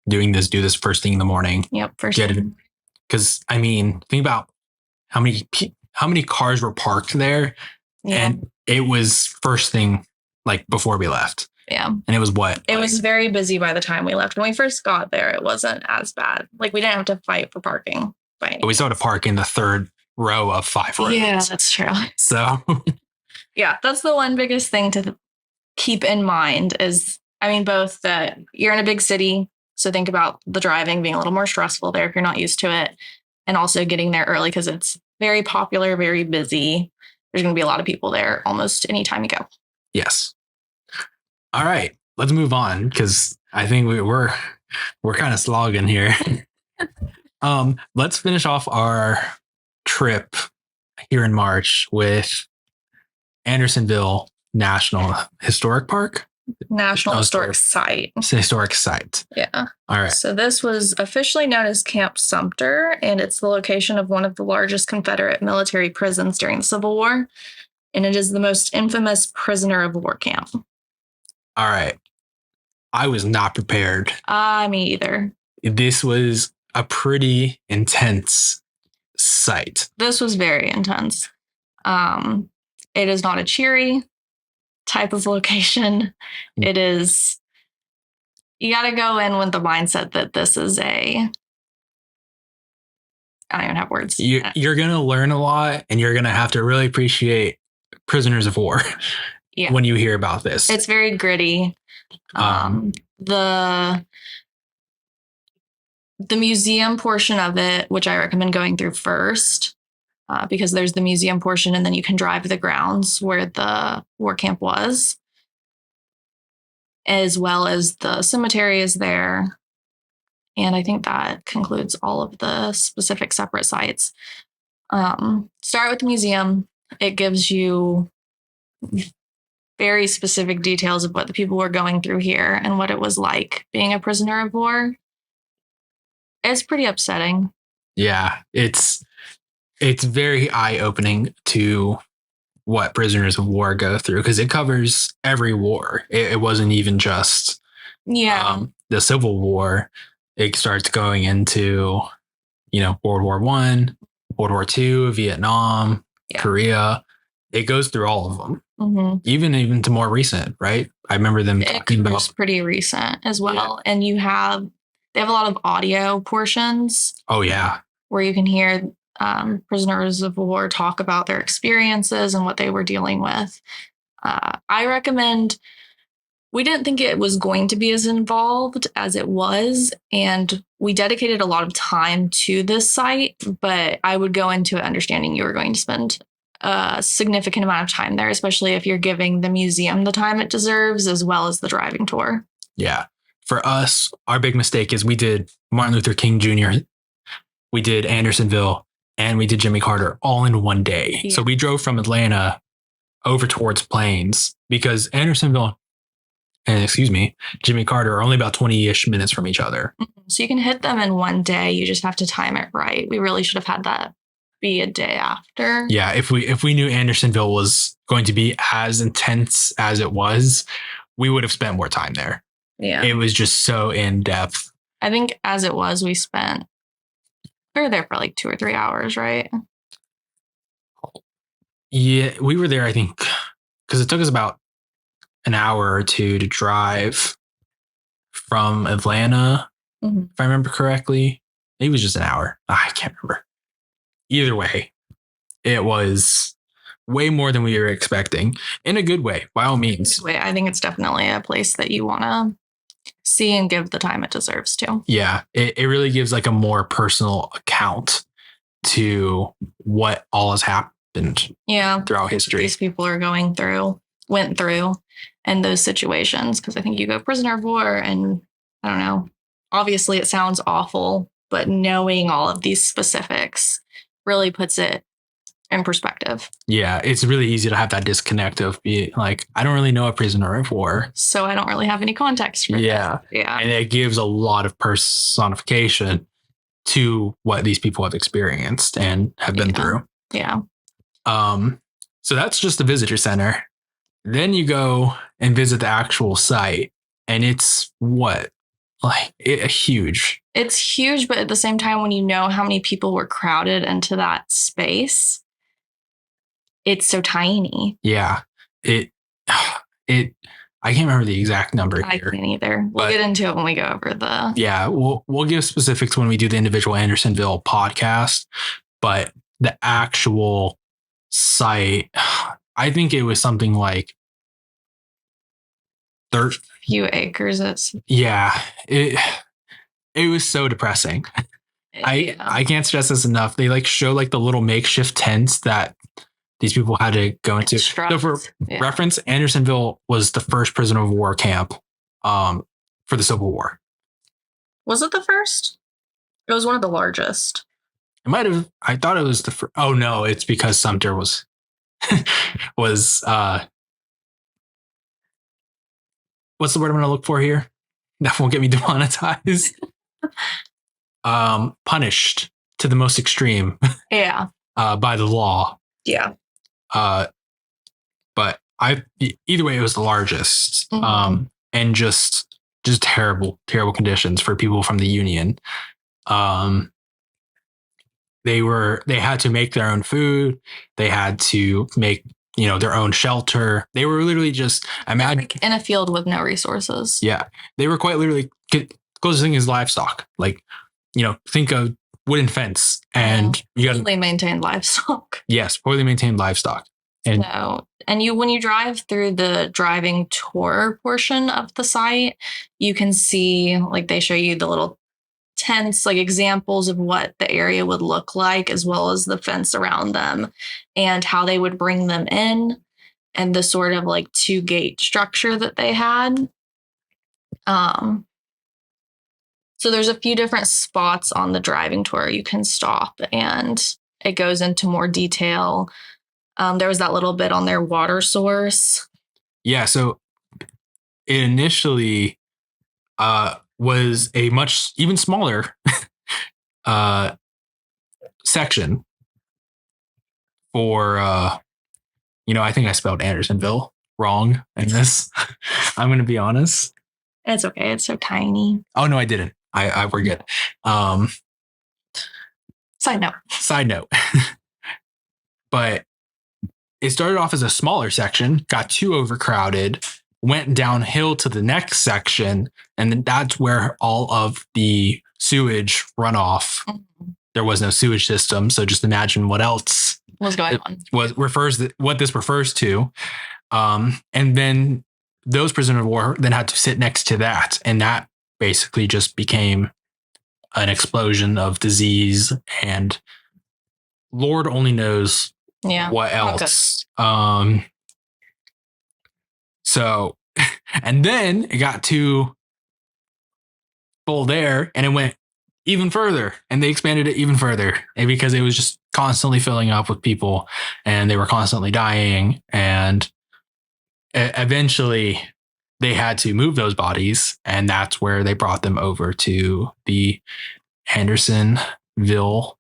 A: do this first thing in the morning.
B: Yep, first thing.
A: Because I mean, think about how many cars were parked there, and it was first thing before we left.
B: Yeah,
A: and it was what?
B: It was very busy by the time we left. When we first got there, it wasn't as bad. We didn't have to fight for parking. But
A: we still had to park in the third row of 5 rows.
B: Yeah, that's true.
A: So
B: yeah, that's the one biggest thing to keep in mind is, both that you're in a big city. So think about the driving being a little more stressful there if you're not used to it. And also getting there early because it's very popular, very busy. There's going to be a lot of people there almost any time you go.
A: Yes. All right. Let's move on because I think we're kind of slogging here. Let's finish off our trip here in March with Andersonville National Historic Park.
B: National Historic Site.
A: Historic Site.
B: Yeah.
A: All right.
B: So this was officially known as Camp Sumter, and it's the location of one of the largest Confederate military prisons during the Civil War, and it is the most infamous prisoner of war camp.
A: All right. I was not prepared.
B: Me either.
A: This was a pretty intense site.
B: This was very intense. It is not a cheery type of location. It is, you got to go in with the mindset that this is I don't even have words.
A: You're going to learn a lot and you're going to have to really appreciate prisoners of war when you hear about this.
B: It's very gritty. The museum portion of it, which I recommend going through first, because there's the museum portion and then you can drive the grounds where the war camp was. as well as the cemetery is there. And I think that concludes all of the specific separate sites. Start with the museum. It gives you very specific details of what the people were going through here and what it was like being a prisoner of war. It's pretty upsetting.
A: Yeah, it's very eye-opening to what prisoners of war go through, because it covers every war. It wasn't even just the Civil War. It starts going into, World War I, World War II, Vietnam, Korea. It goes through all of them, even to more recent, right? I remember them talking about
B: pretty recent as well. Yeah. And they have a lot of audio portions.
A: Oh yeah,
B: where you can hear prisoners of war talk about their experiences and what they were dealing with. I recommend. We didn't think it was going to be as involved as it was, and we dedicated a lot of time to this site, but I would go into it understanding you were going to spend a significant amount of time there, especially if you're giving the museum the time it deserves, as well as the driving tour.
A: Yeah. For us, our big mistake is we did Martin Luther King Jr., we did Andersonville, and we did Jimmy Carter all in one day. Yeah. So we drove from Atlanta over towards Plains, because Andersonville and Jimmy Carter are only about 20-ish minutes from each other.
B: So you can hit them in one day. You just have to time it right. We really should have had that be a day after.
A: Yeah, if we knew Andersonville was going to be as intense as it was, we would have spent more time there.
B: Yeah.
A: It was just so in depth.
B: I think as it was, we were there for like 2 or 3 hours, right?
A: Yeah, we were there, I think, because it took us about an hour or two to drive from Atlanta, if I remember correctly. It was just an hour. I can't remember. Either way, it was way more than we were expecting, in a good way, by all means.
B: I think it's definitely a place that you want to see and give the time it deserves to.
A: Yeah, it really gives like a more personal account to what all has happened throughout history.
B: These people went through and those situations, because I think you go prisoner of war and I don't know, obviously it sounds awful, but knowing all of these specifics really puts it in perspective.
A: Yeah, it's really easy to have that disconnect of being like, I don't really know a prisoner of war,
B: so I don't really have any context for this. Yeah,
A: and it gives a lot of personification to what these people have experienced and have been through.
B: Yeah.
A: So that's just the visitor center. Then you go and visit the actual site, and it's huge.
B: It's huge, but at the same time, when you know how many people were crowded into that space, it's so tiny.
A: Yeah. I can't remember the exact number here.
B: I can't either. We'll get into it when we go over the...
A: Yeah, we'll give specifics when we do the individual Andersonville podcast, but the actual site, I think it was something like
B: few acres.
A: Yeah, it was so depressing. I can't stress this enough. They show the little makeshift tents that these people had to go into. So for reference, Andersonville was the first prisoner of war camp for the Civil War.
B: Was it the first? It was one of the largest.
A: It might have. I thought it was the first. Oh no, it's because Sumter was what's the word I'm going to look for here? That won't get me demonetized. Punished to the most extreme.
B: Yeah.
A: By the law.
B: Yeah.
A: But either way, it was the largest. And just terrible conditions for people from the Union. They had to make their own food. They had to make, their own shelter. They were literally just imagine
B: in a field with no resources.
A: Yeah. They were quite literally, closest thing is livestock. Think of wooden fence and you got
B: poorly maintained livestock.
A: Yes. Poorly maintained livestock. And
B: when you drive through the driving tour portion of the site, you can see, they show you the little tents, examples of what the area would look like, as well as the fence around them and how they would bring them in, and the sort of 2-gate structure that they had. So there's a few different spots on the driving tour you can stop, and it goes into more detail. There was that little bit on their water source.
A: Yeah, so it initially was a much even smaller section for I think I spelled Andersonville wrong in this. I'm going to be honest.
B: It's okay. It's so tiny.
A: Oh no, I didn't. I we're good. Side note. But it started off as a smaller section, got too overcrowded, went downhill to the next section, and then that's where all of the sewage runoff. Mm-hmm. There was no sewage system, so just imagine what else
B: was going on.
A: What this refers to, and then those prisoners of war then had to sit next to that, and that basically just became an explosion of disease, and Lord only knows what else. So, and then it got too full there, and it went even further, and they expanded it even further, and because it was just constantly filling up with people, and they were constantly dying, and eventually they had to move those bodies, and that's where they brought them over to the Andersonville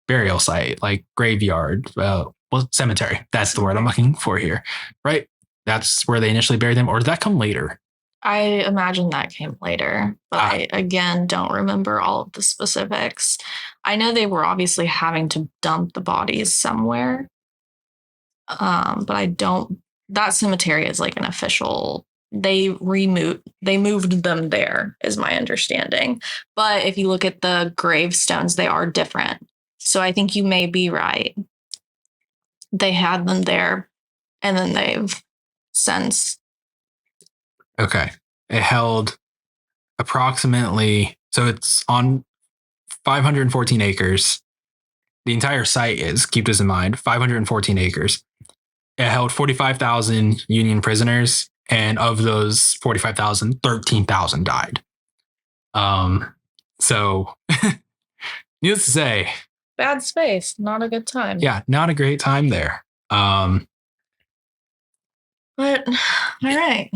A: burial site, like graveyard, cemetery. That's the word I'm looking for here, right? That's where they initially buried them, or did that come later?
B: I imagine that came later, but I, again, don't remember all of the specifics. I know they were obviously having to dump the bodies somewhere, but I don't. That cemetery is like an official. They moved them there, is my understanding. But if you look at the gravestones, they are different. So I think you may be right. They had them there, and then they've since.
A: Okay. It held approximately, so it's on 514 acres. The entire site is, keep this in mind, 514 acres. It held 45,000 Union prisoners, and of those 45,000, 13,000 died. So, needless to say,
B: bad space, not a good time.
A: Yeah, not a great time there.
B: But all right.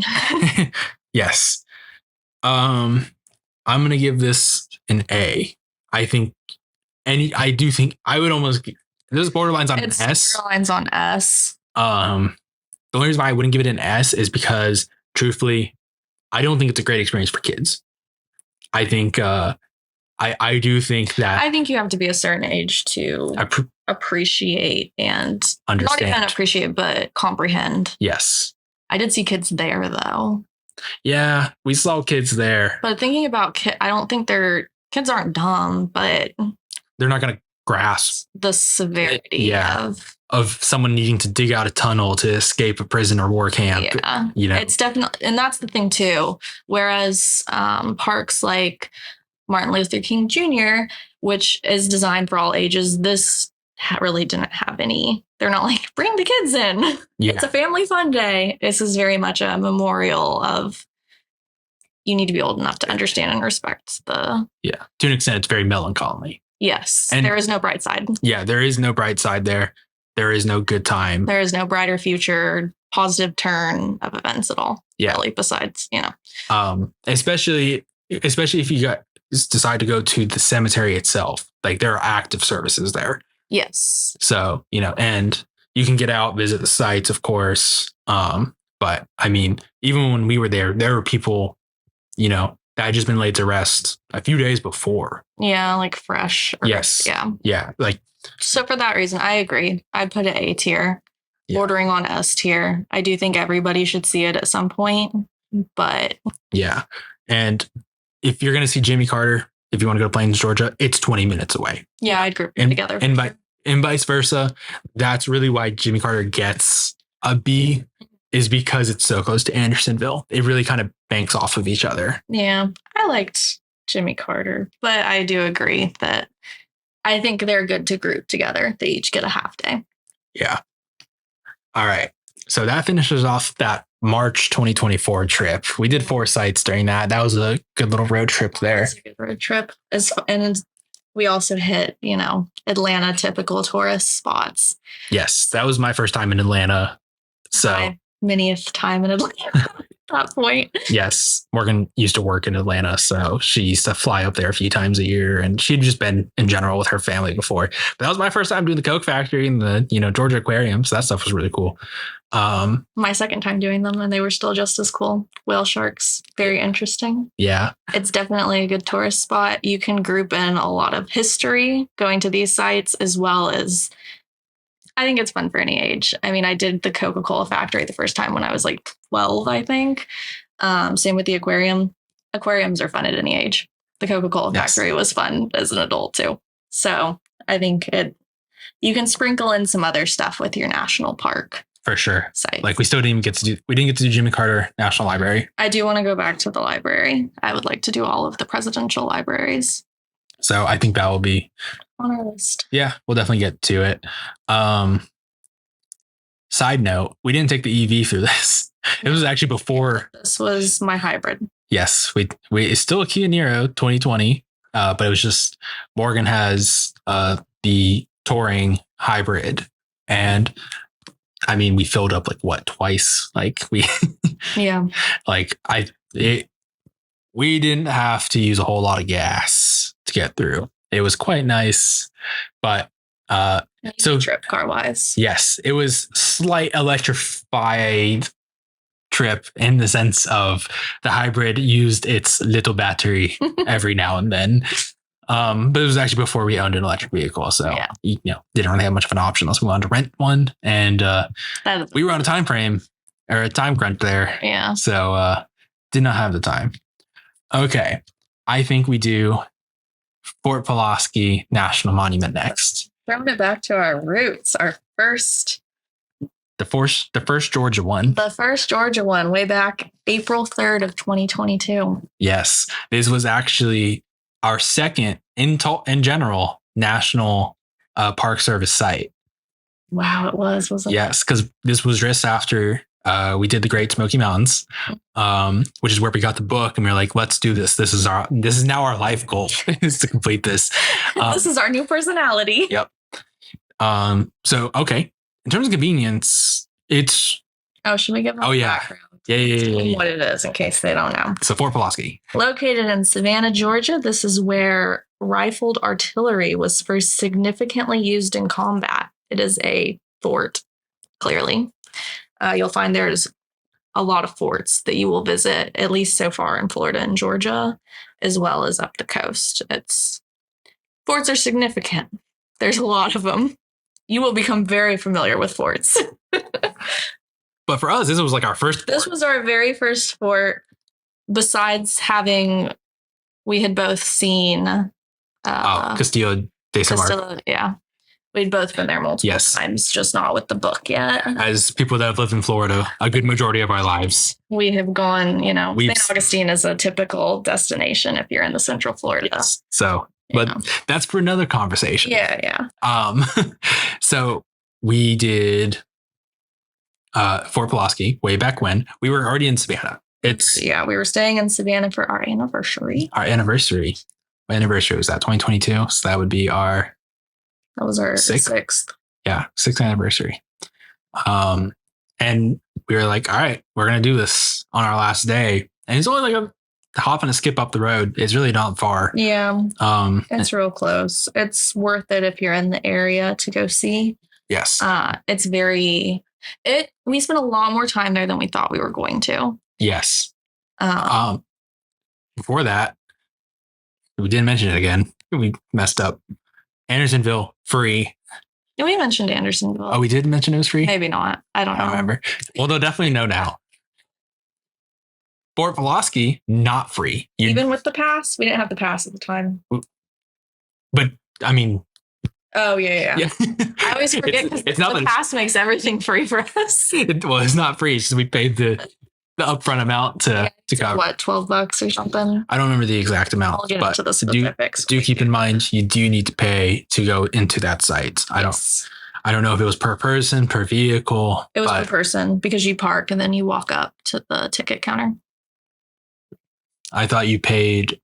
A: Yes. I'm gonna give this an A. I think I would almost, this borderlines on an S.
B: Borderlines on S.
A: The only reason why I wouldn't give it an S is because, truthfully, I don't think it's a great experience for kids. I think I do think that
B: I think you have to be a certain age to appreciate and
A: understand.
B: Not even appreciate, but comprehend.
A: Yes.
B: I did see kids there though.
A: Yeah, we saw kids there.
B: But thinking about kids, I don't think kids aren't dumb, but
A: they're not going to grasp
B: the severity
A: of someone needing to dig out a tunnel to escape a prison or war camp.
B: Yeah, it's definitely, and that's the thing too. Whereas parks like Martin Luther King Jr., which is designed for all ages, this really didn't have any. They're not like, bring the kids in. Yeah. It's a family fun day. This is very much a memorial of, you need to be old enough to understand and respect the...
A: Yeah, to an extent, it's very melancholy.
B: Yes, and there is no bright side.
A: Yeah, there is no bright side there. There is no good time.
B: There is no brighter future, positive turn of events at all. Yeah. Really, besides,
A: especially if you decide to go to the cemetery itself, like there are active services there.
B: Yes.
A: So, and you can get out, visit the sites, of course. But I mean, even when we were there were people, that had just been laid to rest a few days before.
B: Yeah, like fresh.
A: Yes.
B: Yeah.
A: Yeah.
B: So for that reason, I agree. I'd put it A tier, bordering on S tier. I do think everybody should see it at some point, but.
A: Yeah. And if you're going to see Jimmy Carter, if you want to go to Plains, Georgia, it's 20 minutes away.
B: Yeah, I'd group them together.
A: And vice versa. That's really why Jimmy Carter gets a B, is because it's so close to Andersonville. It really kind of banks off of each other.
B: Yeah, I liked Jimmy Carter, but I do agree that I think they're good to group together. They each get a half day.
A: Yeah. All right. So that finishes off that March 2024 trip. We did 4 sites during that. That was a good little road trip there.
B: It was a good road trip. And we also hit, Atlanta typical tourist spots.
A: Yes, that was my first time in Atlanta. So
B: my manyth time in Atlanta at that point.
A: Yes, Morgan used to work in Atlanta, so she used to fly up there a few times a year, and she'd just been in general with her family before. But that was my first time doing the Coke Factory and the Georgia Aquarium, so that stuff was really cool.
B: My second time doing them, and they were still just as cool. Whale sharks, very interesting.
A: Yeah,
B: it's definitely a good tourist spot. You can group in a lot of history going to these sites, as well as I think it's fun for any age. I mean, I did the Coca-Cola factory the first time when I was like 12, I think. Same with the aquarium. Aquariums are fun at any age. The Coca-Cola factory was fun as an adult too. So I think you can sprinkle in some other stuff with your national park.
A: For sure.
B: Sites.
A: Like we didn't get to do Jimmy Carter National Library.
B: I do want to go back to the library. I would like to do all of the presidential libraries.
A: So I think that will be
B: on our list.
A: Yeah, we'll definitely get to it. Side note, we didn't take the EV through this. It was actually before.
B: This was my hybrid.
A: Yes, we it's still a Kia Niro 2020, but it was just Morgan has the Touring hybrid, and I mean we filled up twice.
B: Yeah.
A: We didn't have to use a whole lot of gas to get through. It was quite nice, but so
B: trip car wise.
A: Yes, it was slight electrified trip in the sense of the hybrid used its little battery every now and then. But it was actually before we owned an electric vehicle, so didn't really have much of an option unless we wanted to rent one, and we were on a time frame or a time crunch there.
B: Yeah,
A: so did not have the time. Okay, I think we do Fort Pulaski National Monument next.
B: Throwing it back to our roots, the first
A: Georgia one.
B: The first Georgia one, way back April 3rd of 2022.
A: Yes, this was actually our second in general National Park Service site.
B: Wow, it wasn't it?
A: Yes, because this was just after we did the Great Smoky Mountains, which is where we got the book, and we were like, let's do this. This is now our life goal is to complete this.
B: This is our new personality.
A: Yep. So, okay. In terms of convenience, it's...
B: Oh, should we give them background?
A: Yeah.
B: What it is, in case they don't know.
A: So, Fort Pulaski.
B: Located in Savannah, Georgia, this is where rifled artillery was first significantly used in combat. It is a fort, clearly. You'll find there's a lot of forts that you will visit, at least so far in Florida and Georgia, as well as up the coast. Forts are significant. There's a lot of them. You will become very familiar with forts.
A: But for us, this was our first fort.
B: This was our very first fort, besides we had both seen...
A: Castillo de San Marcos.
B: Yeah. We'd both been there multiple times, just not with the book yet.
A: As people that have lived in Florida a good majority of our lives.
B: We have gone, St. Augustine is a typical destination if you're in the Central Florida.
A: Yes. So, but that's for another conversation.
B: Yeah.
A: So we did Fort Pulaski way back when. We were already in Savannah.
B: We were staying in Savannah for our anniversary.
A: My anniversary was that 2022. So that would be
B: that was our sixth.
A: Yeah, 6th anniversary. And we were like, all right, we're going to do this on our last day. And it's only a hop and a skip up the road. It's really not far.
B: Yeah. It's real close. It's worth it if you're in the area to go see.
A: Yes.
B: It's we spent a lot more time there than we thought we were going to.
A: Yes. Before that, we didn't mention it again. We messed up. Andersonville, free.
B: We mentioned Andersonville.
A: Oh, we did mention it was free?
B: Maybe not. I don't
A: remember. Well, they'll definitely know now. Fort Pulaski, not free.
B: Even with the pass? We didn't have the pass at the time.
A: But, I mean...
B: Oh, yeah. I always forget because the pass makes everything free for us.
A: It's not free. It's just we paid the upfront amount to cover.
B: What, $12 or something?
A: I don't remember the exact amount.
B: I'll get into the specifics.
A: Do keep in mind you do need to pay to go into that site. I I don't know if it was per person, per vehicle.
B: It was per person because you park and then you walk up to the ticket counter.
A: I thought you paid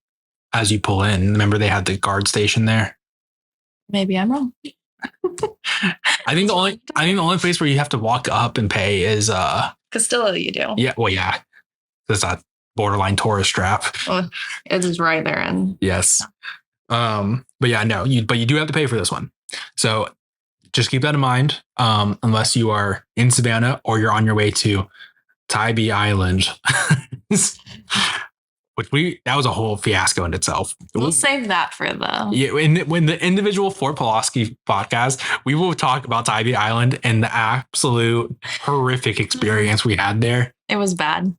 A: as you pull in. Remember they had the guard station there?
B: Maybe I'm wrong.
A: I think the only place where you have to walk up and pay is
B: Castillo, you do.
A: Yeah, well, yeah. It's a borderline tourist trap.
B: Well, it is right there. And
A: yes. But yeah, no, you do have to pay for this one. So just keep that in mind. Unless you are in Savannah or you're on your way to Tybee Island. That was a whole fiasco in itself.
B: We'll save that for
A: when the individual Fort Pulaski podcast, we will talk about Tybee Island and the absolute horrific experience we had there.
B: It was bad.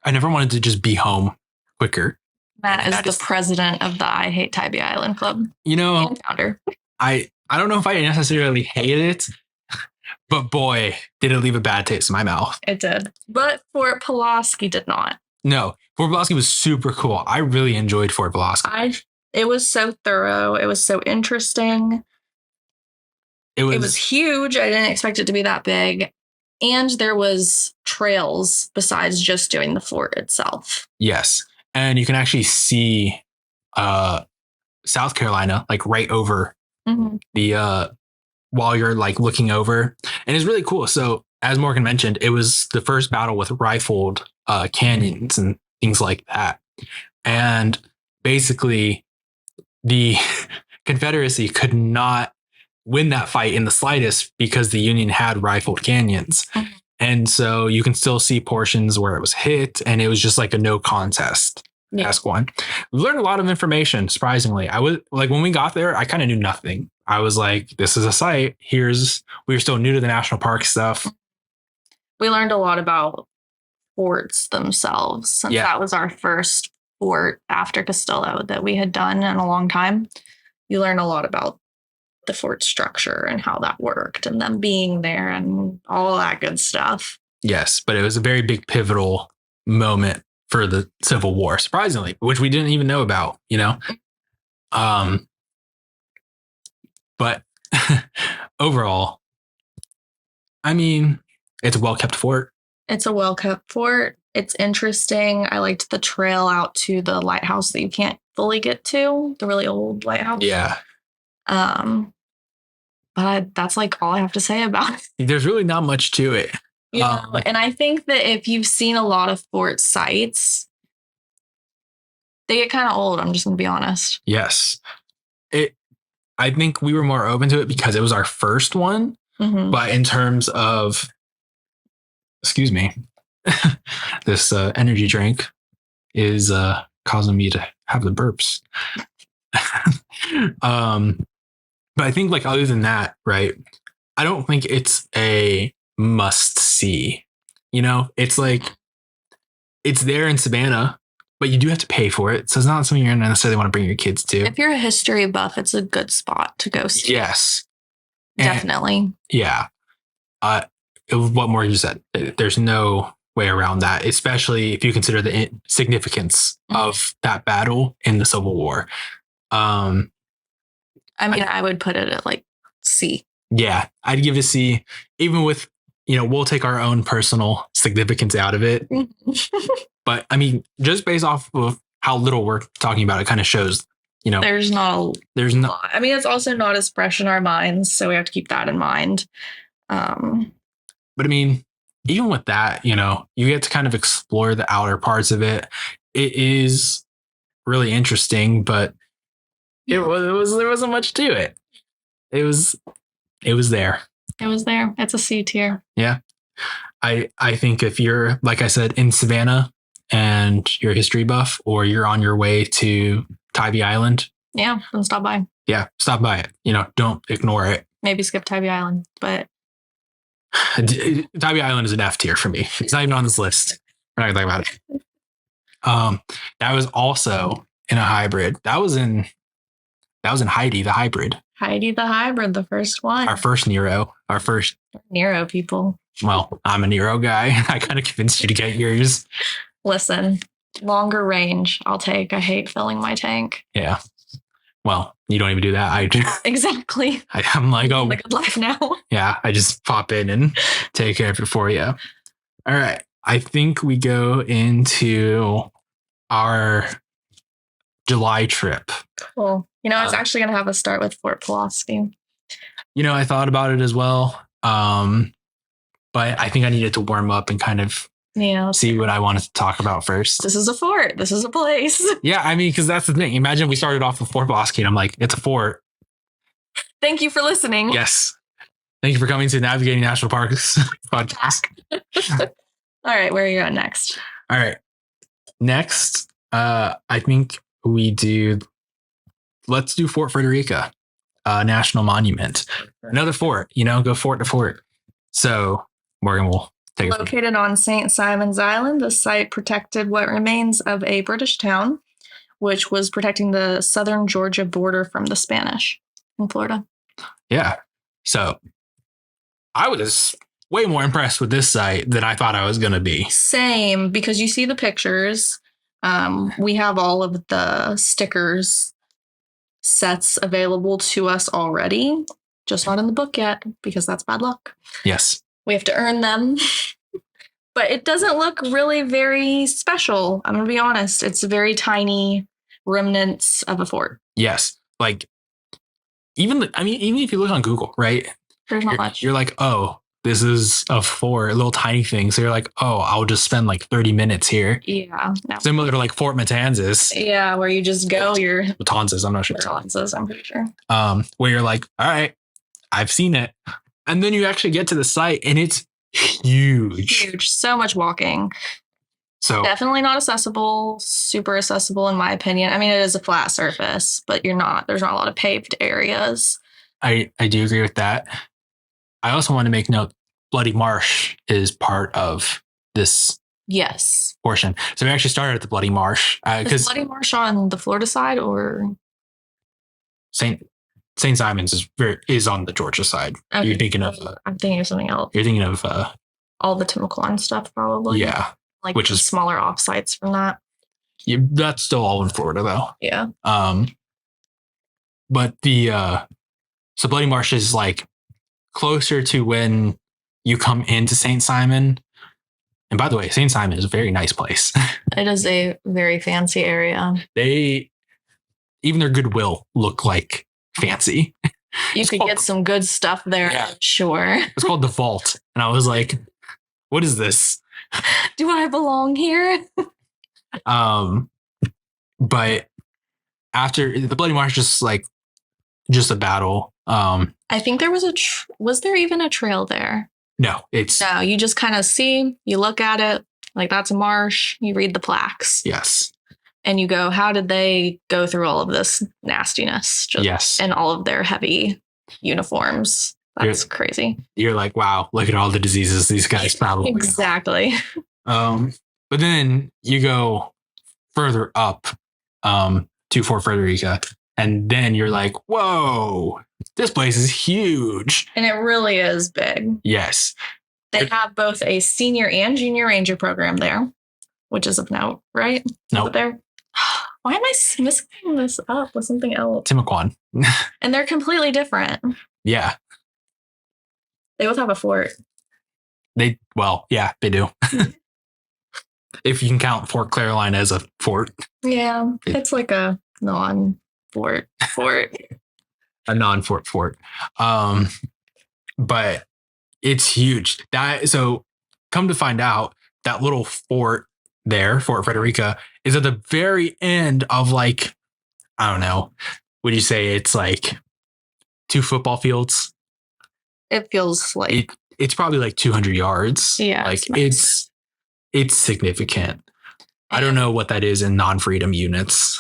A: I never wanted to just be home quicker.
B: Matt is the president of the I Hate Tybee Island Club.
A: And
B: founder.
A: I don't know if I necessarily hate it, but boy, did it leave a bad taste in my mouth.
B: It did. But Fort Pulaski did not.
A: No, Fort Pulaski was super cool. I really enjoyed Fort Pulaski.
B: It was so thorough. It was so interesting. It was huge. I didn't expect it to be that big. And there was trails besides just doing the fort itself.
A: Yes. And you can actually see South Carolina, like right over the while you're like looking over. And it's really cool. So as Morgan mentioned, it was the first battle with rifled canyons and things like that. And basically the Confederacy could not win that fight in the slightest because the Union had rifled canyons. And so you can still see portions where it was hit and it was just like a no contest. Ask one. We learned a lot of information, surprisingly. I was like, when we got there, I kind of knew nothing. I was like, this is a site. We were still new to the national park stuff.
B: We learned a lot about forts themselves, since that was our first fort after Castillo that we had done in a long time. You learn a lot about the fort structure and how that worked and them being there and all that good stuff.
A: Yes, but it was a very big pivotal moment for the Civil War, surprisingly, which we didn't even know about, but overall, I mean, it's a well-kept fort.
B: It's a well-kept fort. It's interesting. I liked the trail out to the lighthouse that you can't fully get to, the really old lighthouse.
A: Yeah.
B: But that's like all I have to say about it.
A: There's really not much to it.
B: And I think that if you've seen a lot of fort sites, they get kind of old. I'm just going to be honest.
A: Yes. I think we were more open to it because it was our first one. But in terms of, excuse me, this energy drink is causing me to have the burps. But I think like other than that, right, I don't think it's a must see. It's like it's there in Savannah, but you do have to pay for it. So it's not something you're going to necessarily want to bring your kids to.
B: If you're a history buff, it's a good spot to go see.
A: Yes.
B: Definitely.
A: Yeah. What Morgan just said, there's no way around that, especially if you consider the significance of that battle in the Civil War.
B: I would put it at like C. Yeah,
A: I'd give it a C, even with, we'll take our own personal significance out of it. But I mean, just based off of how little we're talking about, it kind of shows, there's no, I mean, it's also not as fresh in our minds. So we have to keep that in mind. But I mean, even with that, you get to kind of explore the outer parts of it. It is really interesting, but there wasn't much to it. It was there.
B: It was there. It's a C tier.
A: Yeah. I think if you're, like I said, in Savannah and you're a history buff, or you're on your way to Tybee Island.
B: Yeah, then stop by.
A: Yeah, stop by it. Don't ignore it.
B: Maybe skip Tybee Island, but
A: Tybee Island is an F tier for me. It's not even on this list. We're not gonna talk about it. That was also in a hybrid. That was in Heidi the hybrid.
B: Heidi the hybrid, the first one.
A: Our first Nero. Our first
B: Nero people.
A: Well, I'm a Nero guy. I kind of convinced you to get yours.
B: Listen, longer range I'll take. I hate filling my tank.
A: Yeah. Well, you don't even do that.
B: Exactly.
A: I'm like, oh,
B: Like, good luck now.
A: yeah, I just pop in and take care of it for you. All right. I think we go into our July trip.
B: Cool. It's actually going to have us start with Fort Pulaski.
A: I thought about it as well. But I think I needed to warm up and kind of see what I wanted to talk about first.
B: This is a fort. This is a place.
A: Yeah, I mean, because that's the thing. Imagine we started off with Fort Pulaski and I'm like, it's a fort.
B: Thank you for listening.
A: Yes. Thank you for coming to Navigating National Parks podcast.
B: All right, where are you at next?
A: All right. Next, I think let's do Fort Frederica, National Monument. Another fort, go fort to fort. So Morgan will take it.
B: Located on St. Simon's Island, the site protected what remains of a British town, which was protecting the southern Georgia border from the Spanish in Florida.
A: Yeah. So I was way more impressed with this site than I thought I was going to be.
B: Same, because you see the pictures. We have all of the stickers sets available to us already, just not in the book yet, because that's bad luck.
A: Yes.
B: We have to earn them. But it doesn't look really very special. I'm going to be honest. It's very tiny remnants of a fort.
A: Yes. Like, even if you look on Google, right?
B: There's not much.
A: You're like, oh, this is a fort, a little tiny thing. So you're like, oh, I'll just spend like 30 minutes here.
B: Yeah. No.
A: Similar to like Fort Matanzas.
B: Yeah, where you just go.
A: Matanzas, I'm not sure.
B: Matanzas, I'm pretty sure.
A: Where you're like, all right, I've seen it. And then you actually get to the site and it's huge.
B: Huge. So much walking.
A: So
B: definitely not accessible, super accessible in my opinion. I mean, it is a flat surface, but there's not a lot of paved areas.
A: I do agree with that. I also want to make note, Bloody Marsh is part of this portion. So we actually started at the Bloody Marsh.
B: Is Bloody Marsh on the Florida side or?
A: St. Simon's is on the Georgia side.
B: Okay.
A: You're thinking of...
B: I'm thinking of something else.
A: You're thinking of...
B: all the Timaquan stuff, probably.
A: Yeah.
B: Like
A: which is
B: smaller offsites from that.
A: Yeah, that's still all in Florida, though.
B: Yeah.
A: But so Bloody Marsh is like closer to when you come into St. Simon. And by the way, St. Simon is a very nice place.
B: It is a very fancy area.
A: Even their Goodwill look like fancy.
B: You could get some good stuff there, yeah. Sure.
A: It's called The Vault. And I was like, what is this?
B: Do I belong here?
A: But after the Bloody Marsh, just a battle.
B: I think there was was there even a trail there?
A: No,
B: you just kind of see, you look at it, like that's a marsh, you read the plaques.
A: Yes.
B: And you go, how did they go through all of this nastiness?
A: Yes.
B: And all of their heavy uniforms. That's crazy. You're
A: like, wow, look at all the diseases these guys probably
B: exactly.
A: But then you go further up to Fort Frederica, and then you're like, whoa, this place is huge.
B: And it really is big.
A: Yes.
B: They have both a senior and junior ranger program there, which is of note, right?
A: No.
B: There. Why am I mixing this up with something else?
A: Timaquan.
B: And they're completely different.
A: Yeah.
B: They both have a fort.
A: Yeah, they do. If you can count Fort Caroline as a fort.
B: Yeah, it's like a non-fort fort.
A: A non-fort fort. But it's huge. So come to find out, that little fort there, Fort Frederica, is at the very end of I don't know, would you say it's like 2 football fields?
B: It feels like
A: it's probably like 200 yards.
B: Yeah,
A: it's significant. I don't know what that is in non-freedom units.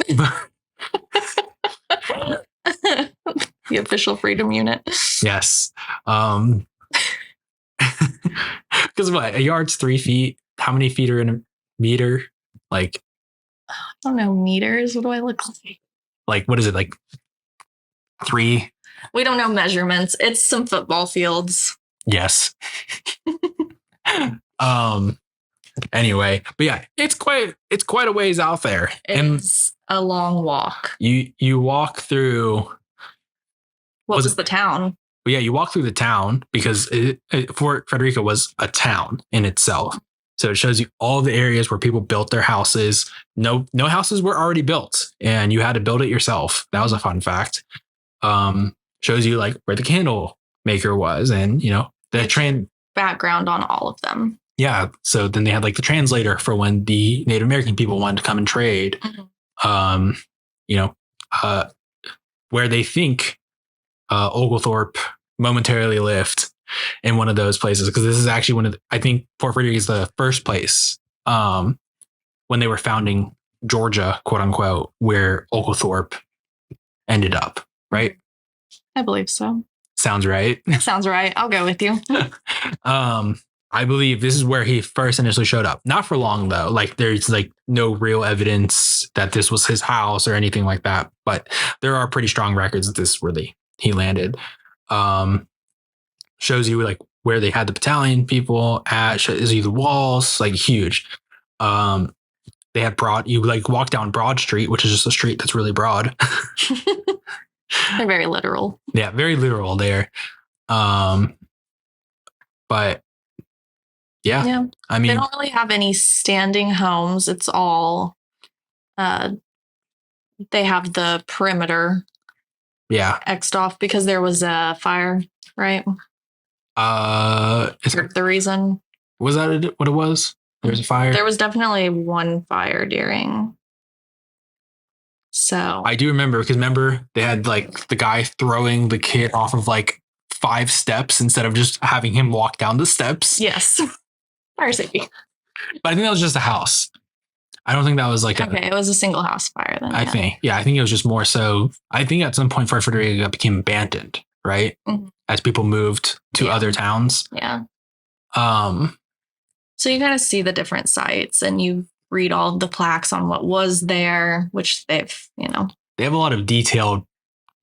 B: The official freedom unit.
A: Yes. Because what, a yard's 3 feet. How many feet are in a meter? I
B: don't know, meters. What do I look like?
A: What is it, 3?
B: We don't know measurements. It's some football fields.
A: Yes. Anyway, but yeah, it's quite a ways out there.
B: It's a long walk.
A: You walk through.
B: What was the town?
A: But yeah, you walk through the town because Fort Frederica was a town in itself. So it shows you all the areas where people built their houses. No houses were already built, and you had to build it yourself. That was a fun fact. Shows you like where the candle maker was, and the
B: background on all of them.
A: Yeah. So then they had like the translator for when the Native American people wanted to come and trade. Where they think Oglethorpe momentarily lived in one of those places, because this is actually I think Fort Frederick is the first place when they were founding Georgia, quote unquote, where Oglethorpe ended up, right?
B: I believe so.
A: Sounds right.
B: Sounds right. I'll go with you.
A: I believe this is where he first initially showed up. Not for long though. Like there's like no real evidence that this was his house or anything like that. But there are pretty strong records that this is where he landed. Shows you like where they had the battalion people at. Shows you the walls, like huge. They had you like walk down Broad Street, which is just a street that's really broad.
B: They're very literal.
A: Yeah, very literal there. But yeah, I mean,
B: they don't really have any standing homes. It's all, they have the perimeter.
A: Yeah.
B: X'd off because there was a fire, right? The reason.
A: Was that what it was? There was a fire?
B: There was definitely one fire during. So.
A: I do remember, because they had like the guy throwing the kid off of like 5 steps instead of just having him walk down the steps.
B: Yes. Fire safety.
A: But I think that was just a house. I don't think that was like
B: it was a single house fire then.
A: I think it was just more so. I think at some point Fort Frederica became abandoned, right? Mm-hmm. As people moved to other towns.
B: Yeah. So you kind of see the different sites and you read all of the plaques on what was there, which they've,
A: They have a lot of detailed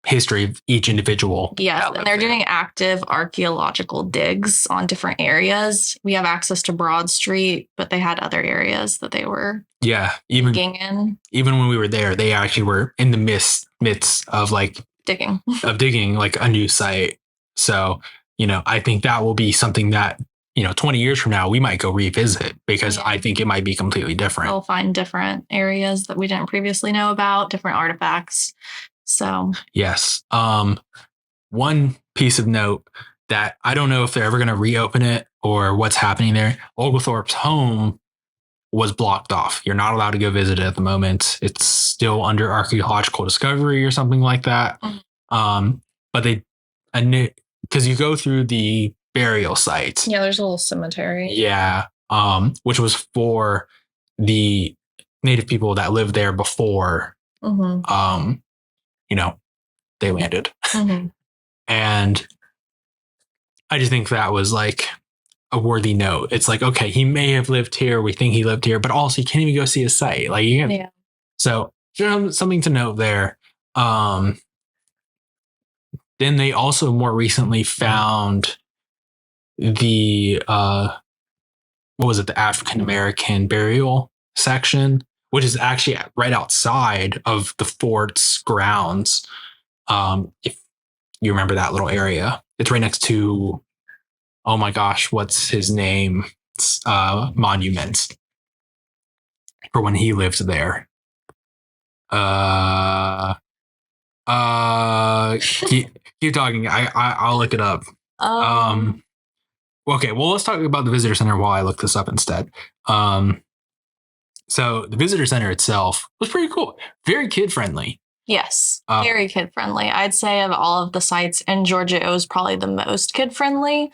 A: history of each individual.
B: Yeah, and they're doing active archaeological digs on different areas. We have access to Broad Street, but they had other areas that they were digging in. Even
A: when we were there, they actually were in the midst of like
B: digging
A: like a new site. So, I think that will be something that, 20 years from now, we might go revisit, because I think it might be completely different.
B: We'll find different areas that we didn't previously know about, different artifacts. So
A: yes. One piece of note that I don't know if they're ever going to reopen it or what's happening there. Oglethorpe's home was blocked off. You're not allowed to go visit it at the moment. It's still under archaeological discovery or something like that. Mm-hmm. But because you go through the burial site.
B: Yeah, there's a little cemetery.
A: Yeah. Which was for the native people that lived there before. Mm-hmm. They landed. Mm-hmm. And I just think that was like a worthy note. It's like, okay, he may have lived here. We think he lived here, but also you can't even go see his site. Like, So something to note there. Then they also more recently found the, the African American burial section, which is actually right outside of the fort's grounds. If you remember that little area, it's right next to, oh my gosh, what's his name? Monument for when he lived there. Keep talking. I'll look it up. Okay, well, let's talk about the visitor center while I look this up instead. So the visitor center itself was pretty cool. Very kid friendly.
B: Yes, very kid-friendly. I'd say of all of the sites in Georgia, it was probably the most kid-friendly,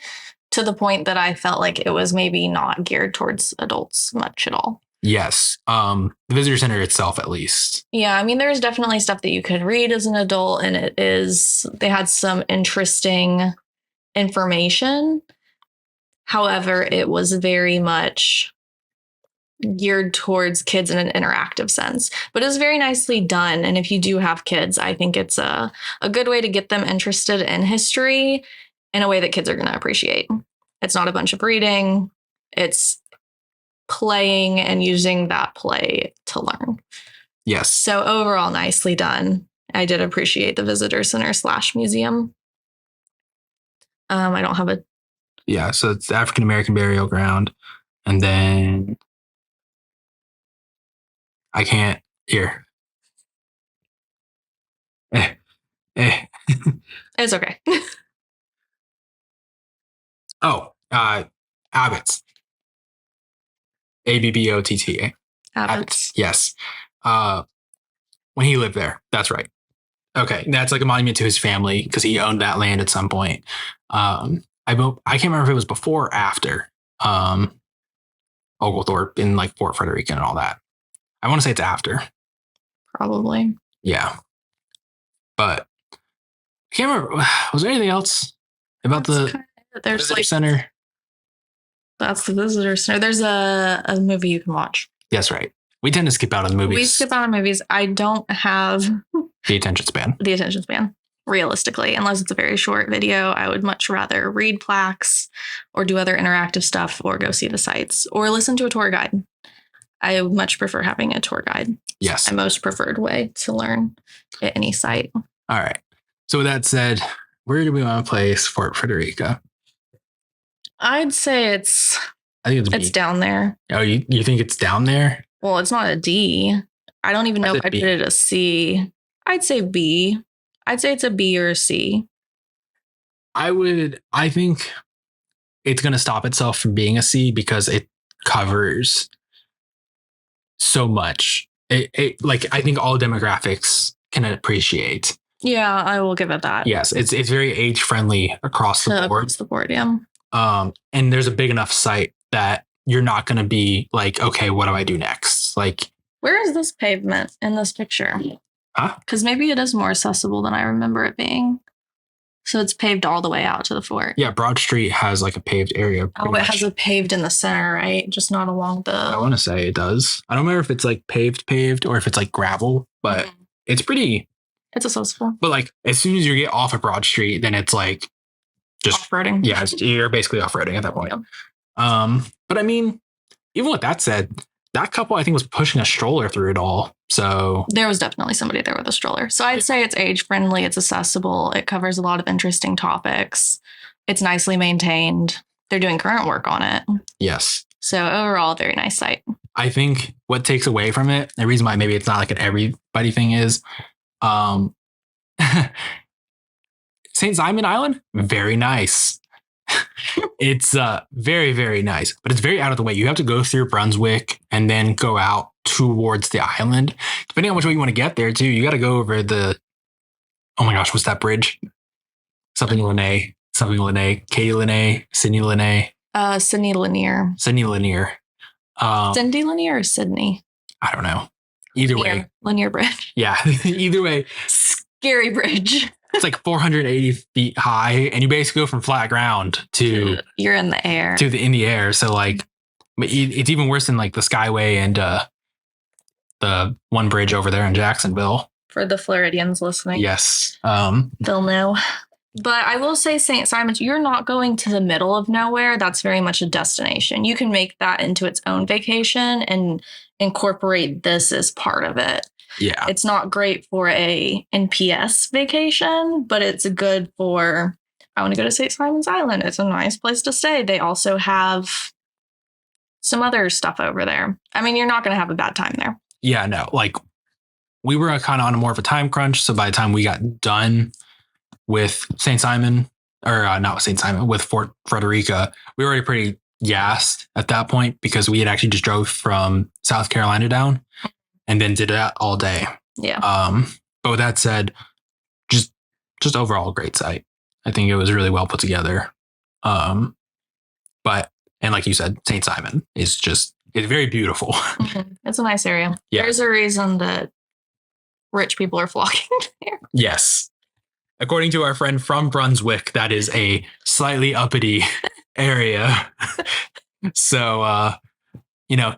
B: to the point that I felt like it was maybe not geared towards adults much at all.
A: Yes, the visitor center itself, at least.
B: Yeah, I mean, there's definitely stuff that you could read as an adult, and they had some interesting information. However, it was very much geared towards kids in an interactive sense, but it was very nicely done. And if you do have kids, I think it's a good way to get them interested in history in a way that kids are going to appreciate. It's not a bunch of reading. It's playing and using that play to learn.
A: Yes.
B: So overall, nicely done. I did appreciate the visitor center / museum. I don't have a...
A: Yeah, so it's the African American burial ground. And then I can't here.
B: It's okay.
A: Abbott's. ABBOTTA.
B: Abbott's.
A: Yes. When he lived there. That's right. Okay. That's like a monument to his family because he owned that land at some point. I can't remember if it was before or after Oglethorpe in like Fort Frederica and all that. I want to say it's after.
B: Probably.
A: Yeah. But I can't remember. Was there anything else about there's visitor like, center?
B: That's the visitor center. There's a movie you can watch.
A: Yes, right. We tend to skip out on movies.
B: We skip out on movies. I don't have
A: the attention span.
B: Realistically, unless it's a very short video, I would much rather read plaques or do other interactive stuff or go see the sites or listen to a tour guide. I would much prefer having a tour guide.
A: Yes.
B: It's my most preferred way to learn at any site.
A: All right. So with that said, where do we want to place Fort Frederica?
B: I'd say it's down there.
A: Oh, you think it's down there?
B: Well, it's not a D. I don't even know if I'd put it a C. I'd say B. I'd say it's a B or a C.
A: I think it's going to stop itself from being a C because it covers so much. It I think all demographics can appreciate.
B: Yeah, I will give it that.
A: Yes, it's very age friendly across the board.
B: Across the board, yeah.
A: And there's a big enough site that you're not going to be like, okay, what do I do next? Like,
B: where is this pavement in this picture?
A: Huh?
B: Because maybe it is more accessible than I remember it being. So it's paved all the way out to the fort.
A: Yeah, Broad Street has like a paved area.
B: Oh, it has a paved in the center, right? Just not along the...
A: I want to say it does. I don't remember if it's like paved or if it's like gravel, but it's pretty...
B: It's accessible.
A: But like as soon as you get off of Broad Street, then it's like just...
B: off-roading.
A: Yeah, you're basically off-roading at that point.
B: Yeah.
A: But I mean, even with that said, that couple I think was pushing a stroller through it all. So
B: there was definitely somebody there with a stroller. So I'd say it's age friendly. It's accessible. It covers a lot of interesting topics. It's nicely maintained. They're doing current work on it.
A: Yes.
B: So overall, very nice site.
A: I think what takes away from it, the reason why maybe it's not like an everybody thing is, St. Simon Island, very nice. It's very, very nice, but it's very out of the way. You have to go through Brunswick and then go out towards the island. Depending on which way you want to get there, too, you got to go over the... Oh my gosh, what's that bridge? Something Lene, Katie Lene, Sydney Lene.
B: Sydney Lanier.
A: Cindy Lanier.
B: Cindy Lanier or Sydney?
A: I don't know. Either way.
B: Lanier Bridge.
A: Yeah, either way.
B: Scary bridge.
A: It's like 480 feet high, and you basically go from flat ground to...
B: You're in the air.
A: In the air. So like, it's even worse than like the Skyway and the one bridge over there in Jacksonville.
B: For the Floridians listening.
A: Yes.
B: They'll know. But I will say St. Simon's, you're not going to the middle of nowhere. That's very much a destination. You can make that into its own vacation and incorporate this as part of it.
A: Yeah.
B: It's not great for a NPS vacation, but it's good for, I want to go to St. Simon's Island. It's a nice place to stay. They also have some other stuff over there. I mean, you're not going to have a bad time there.
A: Yeah, no. Like, we were kind of on more of a time crunch. So by the time we got done with St. Simon, or not with St. Simon, with Fort Frederica, we were already pretty gassed at that point because we had actually just drove from South Carolina down and then did that all day.
B: Yeah.
A: But with that said, just overall great site. I think it was really well put together. And like you said, St. Simon is it's very beautiful.
B: Mm-hmm. It's a nice area.
A: Yeah.
B: There's a reason that rich people are flocking there.
A: Yes. According to our friend from Brunswick, that is a slightly uppity area. So,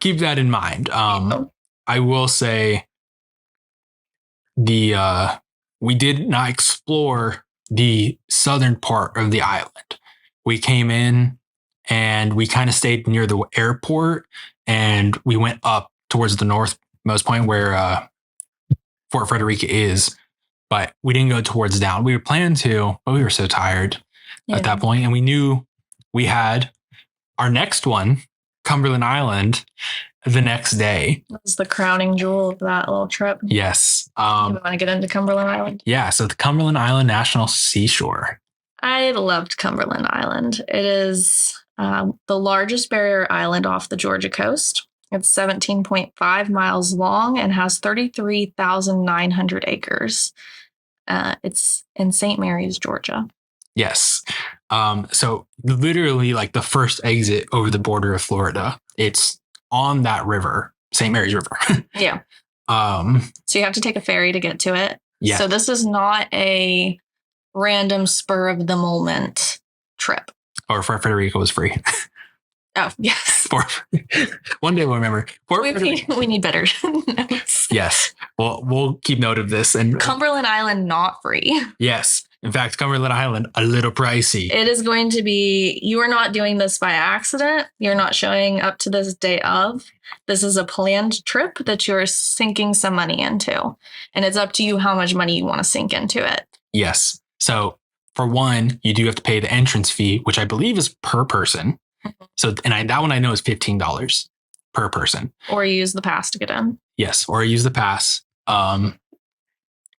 A: keep that in mind. I will say we did not explore the southern part of the island. We came in and we kind of stayed near the airport and we went up towards the northmost point where Fort Frederica is, but we didn't go towards down. We were planning to, but we were so tired at that point, and we knew we had our next one, Cumberland Island, the next day.
B: That was the crowning jewel of that little trip.
A: Yes.
B: You want to get into Cumberland Island?
A: Yeah. So the Cumberland Island National Seashore.
B: I loved Cumberland Island. It is the largest barrier island off the Georgia coast. It's 17.5 miles long and has 33,900 acres. It's in St. Mary's, Georgia.
A: Yes. So literally like the first exit over the border of Florida, it's on that river, St. Mary's River.
B: Yeah. So you have to take a ferry to get to it.
A: Yeah.
B: So this is not a random spur of the moment trip.
A: Or Fort Frederica was free.
B: Oh, yes.
A: One day we'll remember.
B: We need better notes.
A: Yes. We'll keep note of this. And
B: Cumberland Island, not free.
A: Yes. In fact, Cumberland Island, a little pricey.
B: It is going to be, you are not doing this by accident. You're not showing up to this day of. This is a planned trip that you're sinking some money into. And it's up to you how much money you want to sink into it.
A: Yes. So for one, you do have to pay the entrance fee, which I believe is per person. Mm-hmm. So, that one I know is $15 per person.
B: Or you use the pass to get in.
A: Yes. Or use the pass.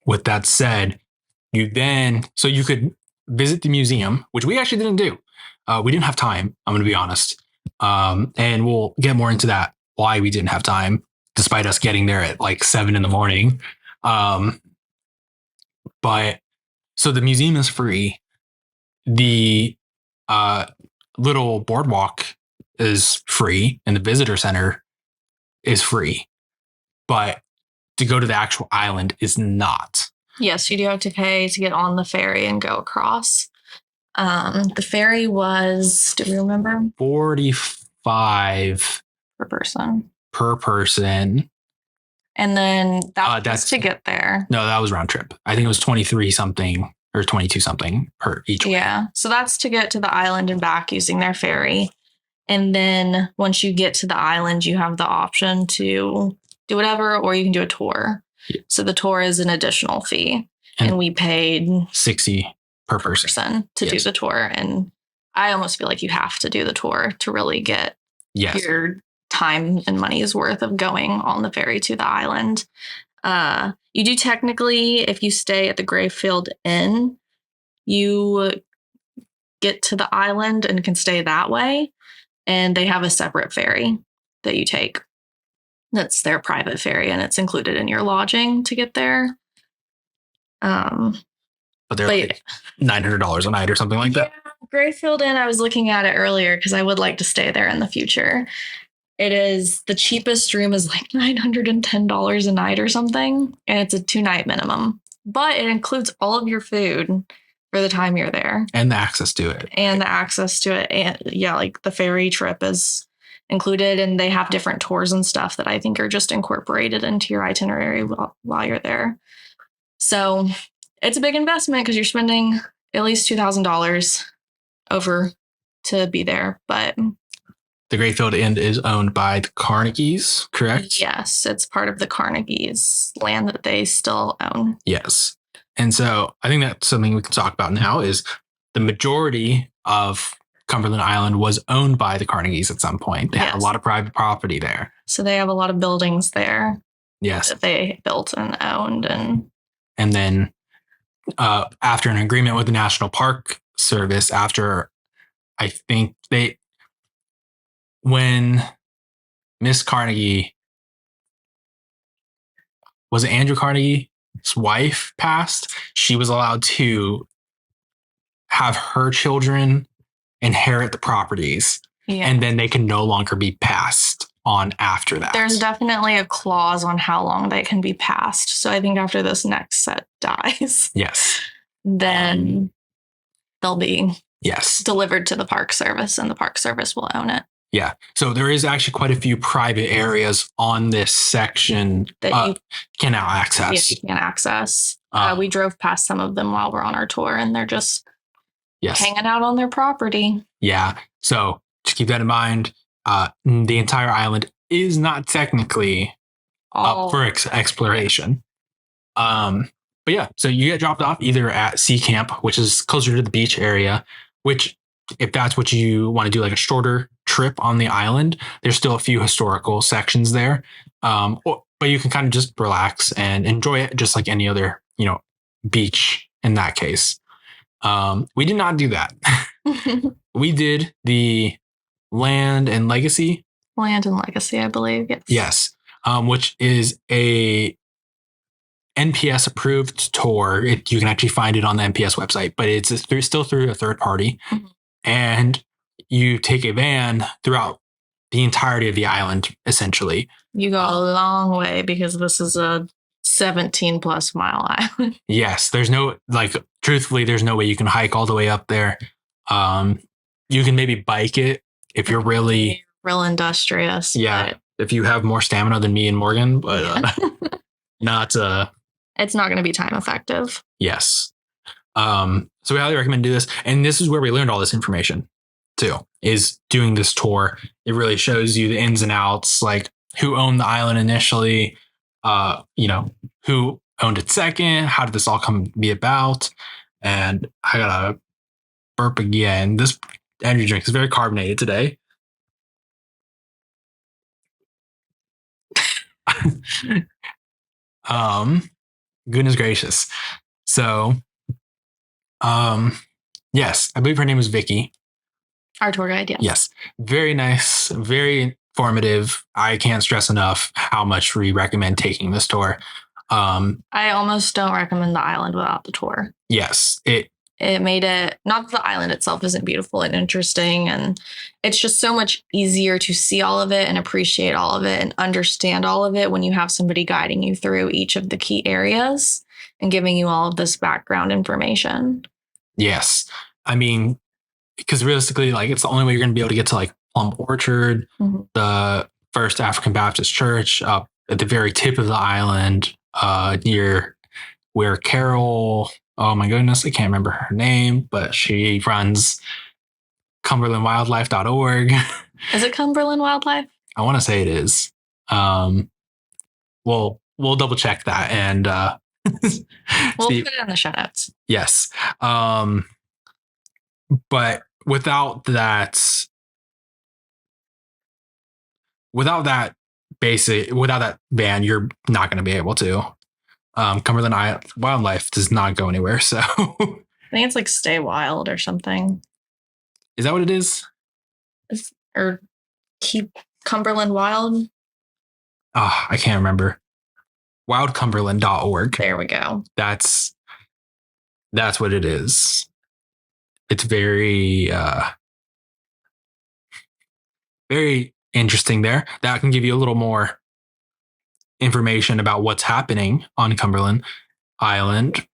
A: With that said, you could visit the museum, which we actually didn't do. We didn't have time. I'm going to be honest. And we'll get more into that, why we didn't have time, despite us getting there at like 7 a.m. But so the museum is free. The little boardwalk is free, and the visitor center is free. But to go to the actual island is not.
B: Yes, you do have to pay to get on the ferry and go across. The ferry was, do we remember?
A: $45 per person.
B: And then that's to get there.
A: No, that was round trip. I think it was 23 something or 22 something per each way.
B: Yeah. So that's to get to the island and back using their ferry. And then once you get to the island, you have the option to do whatever, or you can do a tour. Yeah. So the tour is an additional fee, and we paid
A: $60 per person
B: to do the tour. And I almost feel like you have to do the tour to really get your time and money's worth of going on the ferry to the island. You do technically, if you stay at the Grayfield Inn, you get to the island and can stay that way. And they have a separate ferry that you take. That's their private ferry, and it's included in your lodging to get there.
A: But they're like $900 a night or something like that.
B: Grayfield Inn, I was looking at it earlier because I would like to stay there in the future. It is, the cheapest room is like $910 a night or something, and it's a 2-night minimum. But it includes all of your food for the time you're there.
A: And the access to it.
B: And like the ferry trip is included, and they have different tours and stuff that I think are just incorporated into your itinerary while you're there. So it's a big investment because you're spending at least $2,000 over to be there. But
A: the Grayfield Inn is owned by the Carnegies, correct?
B: Yes, it's part of the Carnegies land that they still own.
A: Yes. And so I think that's something we can talk about now is the majority of Cumberland Island was owned by the Carnegies at some point. They had a lot of private property there.
B: So they have a lot of buildings there.
A: Yes.
B: That they built and owned.
A: And then after an agreement with the National Park Service, after I think when Miss Carnegie, was it Andrew Carnegie's wife passed, she was allowed to have her children inherit the properties, and then they can no longer be passed on after that.
B: There's definitely a clause on how long they can be passed. So I think after this next set dies, then they'll be delivered to the Park Service, and the Park Service will own it.
A: Yeah. So there is actually quite a few private areas on this section that you can now access.
B: Yeah, you can access. We drove past some of them while we're on our tour, and they're just hanging out on their property.
A: Yeah. So just keep that in mind. The entire island is not technically up for exploration. But yeah, so you get dropped off either at Sea Camp, which is closer to the beach area, which if that's what you want to do, like a shorter trip on the island, there's still a few historical sections there. But you can kind of just relax and enjoy it just like any other, beach in that case. We did not do that. We did the Land and Legacy,
B: I believe.
A: Yes. Which is a NPS approved tour. You can actually find it on the NPS website, but it's still through a third party. Mm-hmm. And you take a van throughout the entirety of the island, essentially.
B: You go a long way because this is a 17 plus mile island.
A: Yes. Truthfully, there's no way you can hike all the way up there. You can maybe bike it if you're really
B: real industrious.
A: Yeah. If you have more stamina than me and Morgan, but not
B: it's not going to be time effective.
A: Yes. So we highly recommend do this. And this is where we learned all this information too, is doing this tour. It really shows you the ins and outs, like who owned the island initially, who owned it second, how did this all come to be about? And I gotta burp again. This energy drink is very carbonated today. Goodness gracious. So, yes, I believe her name is Vicky.
B: Our tour guide, yes.
A: Yes. Very nice, very informative. I can't stress enough how much we recommend taking this tour.
B: I almost don't recommend the island without the tour.
A: Yes.
B: It made it, not that the island itself isn't beautiful and interesting, and it's just so much easier to see all of it and appreciate all of it and understand all of it when you have somebody guiding you through each of the key areas and giving you all of this background information.
A: Yes. I mean, because realistically, it's the only way you're going to be able to get to Plum Orchard, mm-hmm. the First African Baptist Church up at the very tip of the island, near where Carol... Oh my goodness, I can't remember her name, but she runs CumberlandWildlife.org.
B: Is it Cumberland Wildlife?
A: I want to say it is. We'll double check that and
B: we'll put it in the show notes.
A: Yes. But without that van, you're not going to be able to. Cumberland Wildlife does not go anywhere, so
B: I think it's Stay Wild or something.
A: Is that what it is?
B: Or Keep Cumberland Wild?
A: Oh, I can't remember. Wildcumberland.org.
B: There we go.
A: That's what it is. It's very very interesting there. That can give you a little more information about what's happening on Cumberland Island.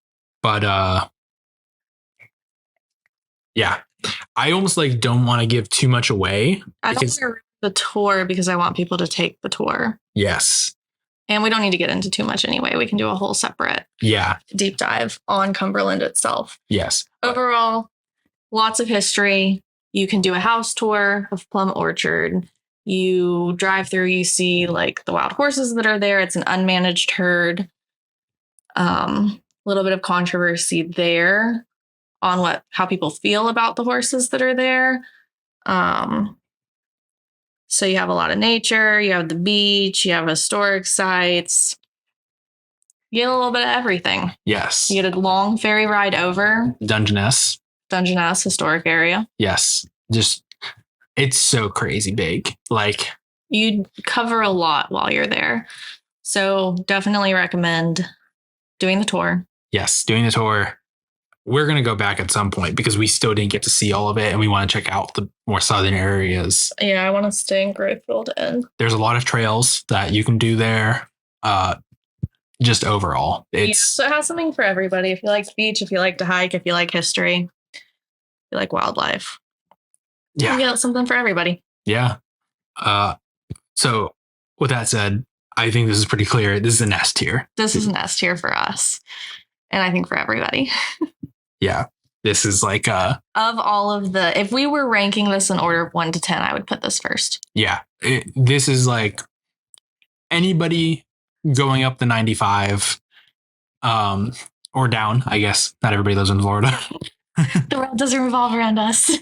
A: But yeah, I almost don't want to give too much away.
B: I don't want to read the tour because I want people to take the tour.
A: Yes.
B: And we don't need to get into too much anyway. We can do a whole separate deep dive on Cumberland itself.
A: Yes.
B: Overall, lots of history. You can do a house tour of Plum Orchard. You drive through, you see the wild horses that are there. It's an unmanaged herd. A little bit of controversy there on how people feel about the horses that are there. So you have a lot of nature, you have the beach, you have historic sites. You get a little bit of everything.
A: Yes.
B: You get a long ferry ride over.
A: Dungeness
B: historic area.
A: Yes. It's so crazy big.
B: You cover a lot while you're there. So definitely recommend doing the tour.
A: Yes, doing the tour. We're going to go back at some point because we still didn't get to see all of it and we want to check out the more southern areas.
B: Yeah, I want to stay in Grayfield Inn.
A: There's a lot of trails that you can do there. Just overall.
B: So it has something for everybody. If you like the beach, if you like to hike, if you like history, if you like wildlife.
A: Yeah.
B: You get something for everybody.
A: Yeah. So with that said, I think this is pretty clear. This is an S tier.
B: This is an S tier for us. And I think for everybody.
A: Yeah. this is like
B: of all of the, if we were ranking this in order of 1 to 10, I would put this first.
A: Yeah, this is like anybody going up the 95 or down, I guess. Not everybody lives in Florida.
B: The world doesn't revolve around us.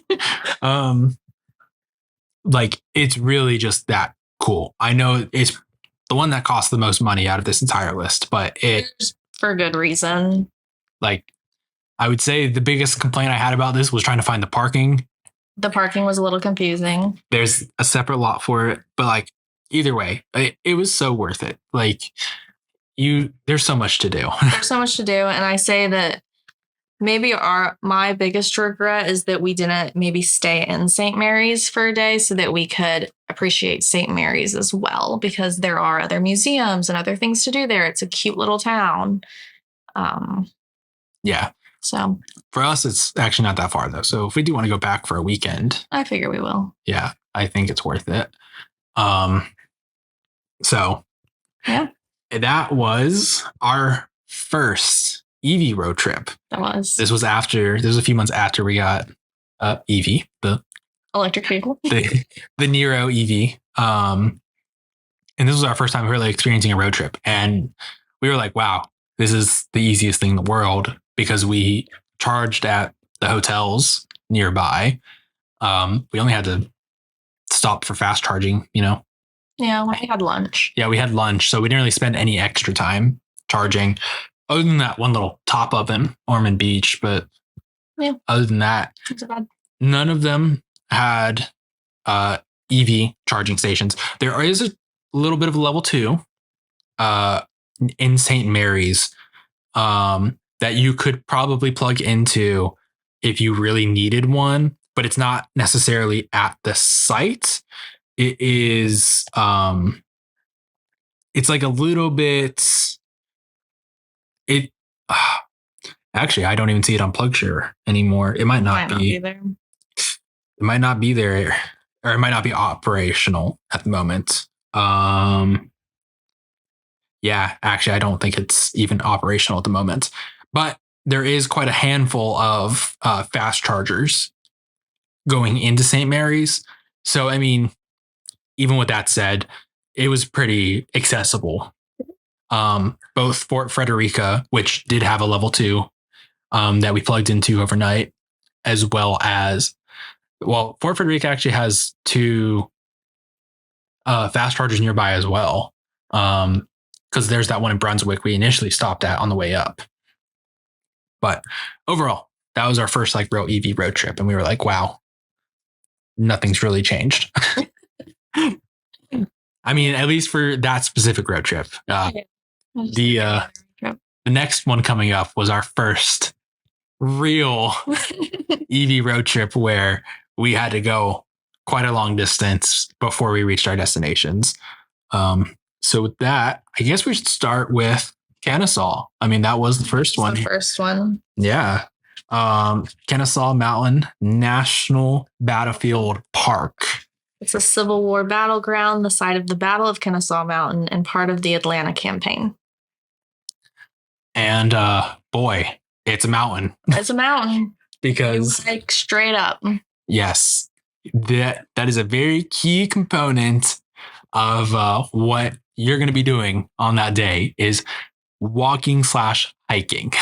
A: Like, it's really just that cool. I know it's the one that costs the most money out of this entire list, but it's
B: for good reason.
A: Like, I would say the biggest complaint I had about this was trying to find the parking.
B: The parking was a little confusing.
A: There's a separate lot for it, but like either way, it was so worth it. Like, there's so much to do.
B: There's so much to do, and I say that maybe my biggest regret is that we didn't maybe stay in St. Mary's for a day so that we could appreciate St. Mary's as well, because there are other museums and other things to do there. It's a cute little town.
A: Yeah.
B: So
A: for us, it's actually not that far though. So if we do want to go back for a weekend,
B: I figure we will.
A: Yeah, I think it's worth it. So
B: yeah,
A: that was our first EV road trip. This was a few months after we got EV, the
B: electric vehicle,
A: the Nero EV. And this was our first time really experiencing a road trip, and we were like, wow, this is the easiest thing in the world, because we charged at the hotels nearby. We only had to stop for fast charging,
B: Yeah, we had lunch.
A: Yeah, we had lunch, so we didn't really spend any extra time charging, other than that one little top up in Ormond Beach. But
B: yeah,
A: other than that, none of them had EV charging stations. There is a little bit of a level 2 in St. Mary's that you could probably plug into if you really needed one, but it's not necessarily at the site. It is it's like a little bit actually, I don't even see it on PlugShare anymore. It might not be there. It might not be there, or it might not be operational at the moment. Yeah, actually, I don't think it's even operational at the moment. But there is quite a handful of fast chargers going into St. Mary's. So, I mean, even with that said, it was pretty accessible. Both Fort Frederica, which did have a level 2 that we plugged into overnight, as well as, Fort Frederica actually has 2 fast chargers nearby as well. Because there's that one in Brunswick we initially stopped at on the way up. But overall, that was our first like real EV road trip, and we were like, wow, nothing's really changed. I mean, at least for that specific road trip. The next one coming up was our first real EV road trip, where we had to go quite a long distance before we reached our destinations. So with that, I guess we should start with Kennesaw. I mean, that was the first one. Yeah. Kennesaw Mountain National Battlefield Park.
B: It's a Civil War battleground, the site of the Battle of Kennesaw Mountain, and part of the Atlanta campaign.
A: And boy, it's a mountain.
B: It's a mountain.
A: Because
B: like straight up. Yes.
A: That is a very key component of what you're going to be doing on that day is walking/hiking.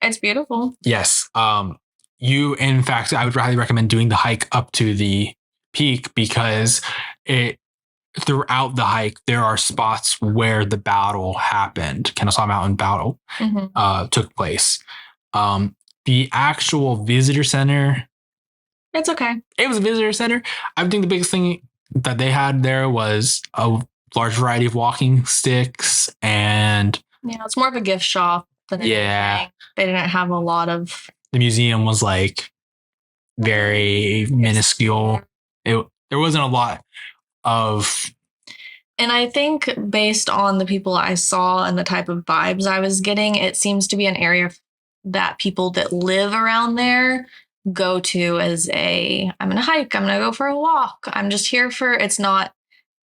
B: It's beautiful.
A: Yes. In fact, I would highly recommend doing the hike up to the peak, because throughout the hike, there are spots where the battle happened. Kennesaw Mountain battle took place. The actual visitor center,
B: it's okay.
A: It was a visitor center. I think the biggest thing that they had there was a large variety of walking sticks, and
B: it's more of a gift shop than anything. They didn't have a lot of.
A: The museum was like very minuscule. There wasn't a lot of.
B: And I think based on the people I saw and the type of vibes I was getting, it seems to be an area that people that live around there go to as I'm going to hike, I'm going to go for a walk. I'm just here it's not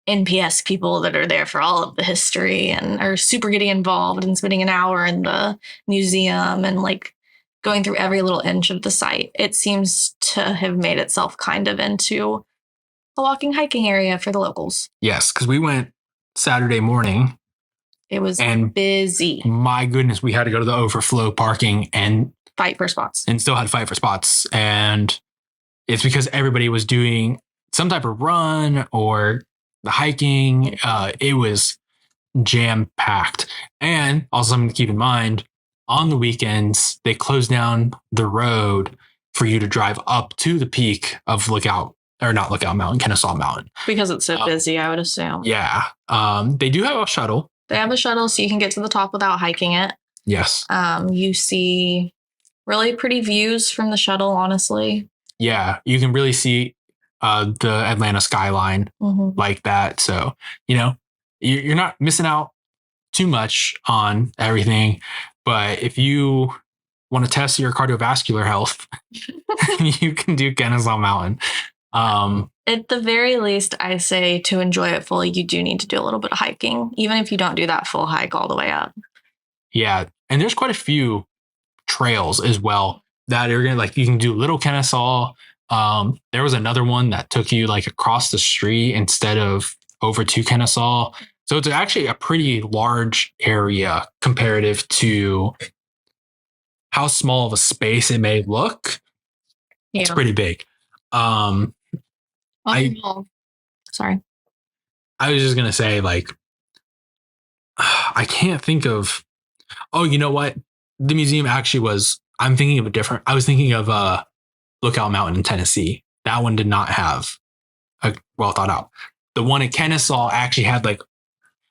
B: NPS people that are there for all of the history and are super getting involved and spending an hour in the museum and like going through every little inch of the site. It seems to have made itself kind of into a walking hiking area for the locals.
A: Yes, because we went Saturday morning.
B: It was
A: and
B: busy.
A: My goodness, we had to go to the overflow parking and
B: fight for spots.
A: And still had to fight for spots. And it's because everybody was doing some type of run or the hiking. It was jam-packed. And also something to keep in mind, on the weekends, they close down the road for you to drive up to the peak of Kennesaw Mountain.
B: Because it's so busy, I would assume.
A: Yeah. They do have a shuttle.
B: They have a shuttle so you can get to the top without hiking it.
A: Yes.
B: You see really pretty views from the shuttle, honestly.
A: Yeah, you can really see the Atlanta skyline like that. So, you're not missing out too much on everything. But if you want to test your cardiovascular health, you can do Kennesaw Mountain.
B: At the very least, I say to enjoy it fully, you do need to do a little bit of hiking, even if you don't do that full hike all the way up.
A: Yeah. And there's quite a few trails as well that are going to you can do Little Kennesaw. There was another one that took you across the street instead of over to Kennesaw. So it's actually a pretty large area comparative to how small of a space it may look. Yeah. It's pretty big.
B: Sorry.
A: I was just going to say I can't think of, you know what? The museum actually was, I was thinking of Lookout Mountain in Tennessee. That one did not have a well thought out. The one at Kennesaw actually had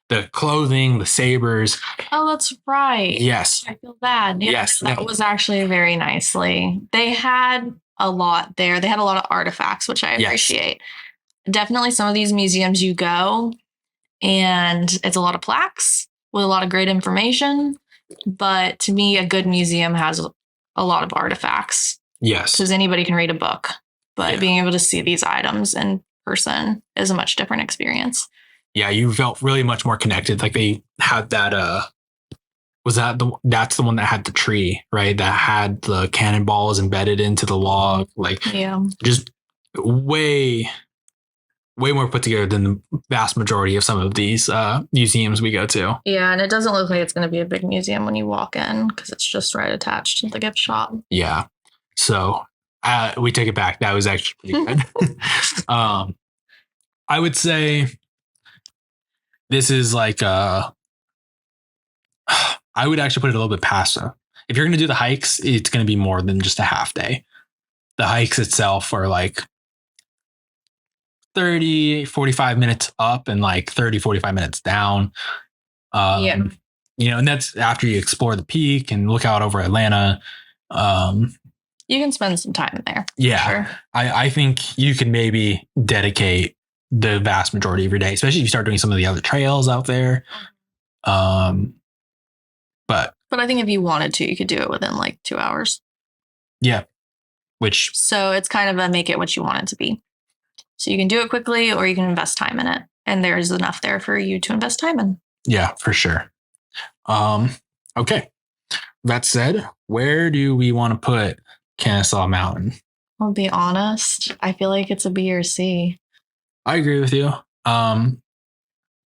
A: the clothing, the sabers.
B: Oh, that's right.
A: Yes.
B: I feel bad. Yeah,
A: yes.
B: That was actually very nicely. They had a lot there. They had a lot of artifacts, which I appreciate. Yes. Definitely some of these museums you go and it's a lot of plaques with a lot of great information. But to me, a good museum has a lot of artifacts.
A: Yes.
B: Because anybody can read a book, but being able to see these items in person is a much different experience.
A: Yeah, you felt really much more connected. They had that, that's the one that had the tree, right? That had the cannonballs embedded into the log. Just way more put together than the vast majority of some of these museums we go to. Yeah,
B: and it doesn't look like it's going to be a big museum when you walk in because it's just right attached to the gift shop.
A: Yeah. So we take it back. That was actually pretty good. I would say this is I would actually put it a little bit past. If you're going to do the hikes, it's going to be more than just a half day. The hikes itself are 30, 45 minutes up and 30, 45 minutes down. And that's after you explore the peak and look out over Atlanta.
B: You can spend some time there.
A: Yeah. Sure. I think you can maybe dedicate the vast majority of your day, especially if you start doing some of the other trails out there. But
B: I think if you wanted to, you could do it within 2 hours.
A: Yeah.
B: So it's kind of a make it what you want it to be. So you can do it quickly or you can invest time in it. And there's enough there for you to invest time in.
A: Yeah, for sure. Okay. That said, where do we want to put Kennesaw Mountain?
B: I'll be honest. I feel like it's a B or C.
A: I agree with you. I'm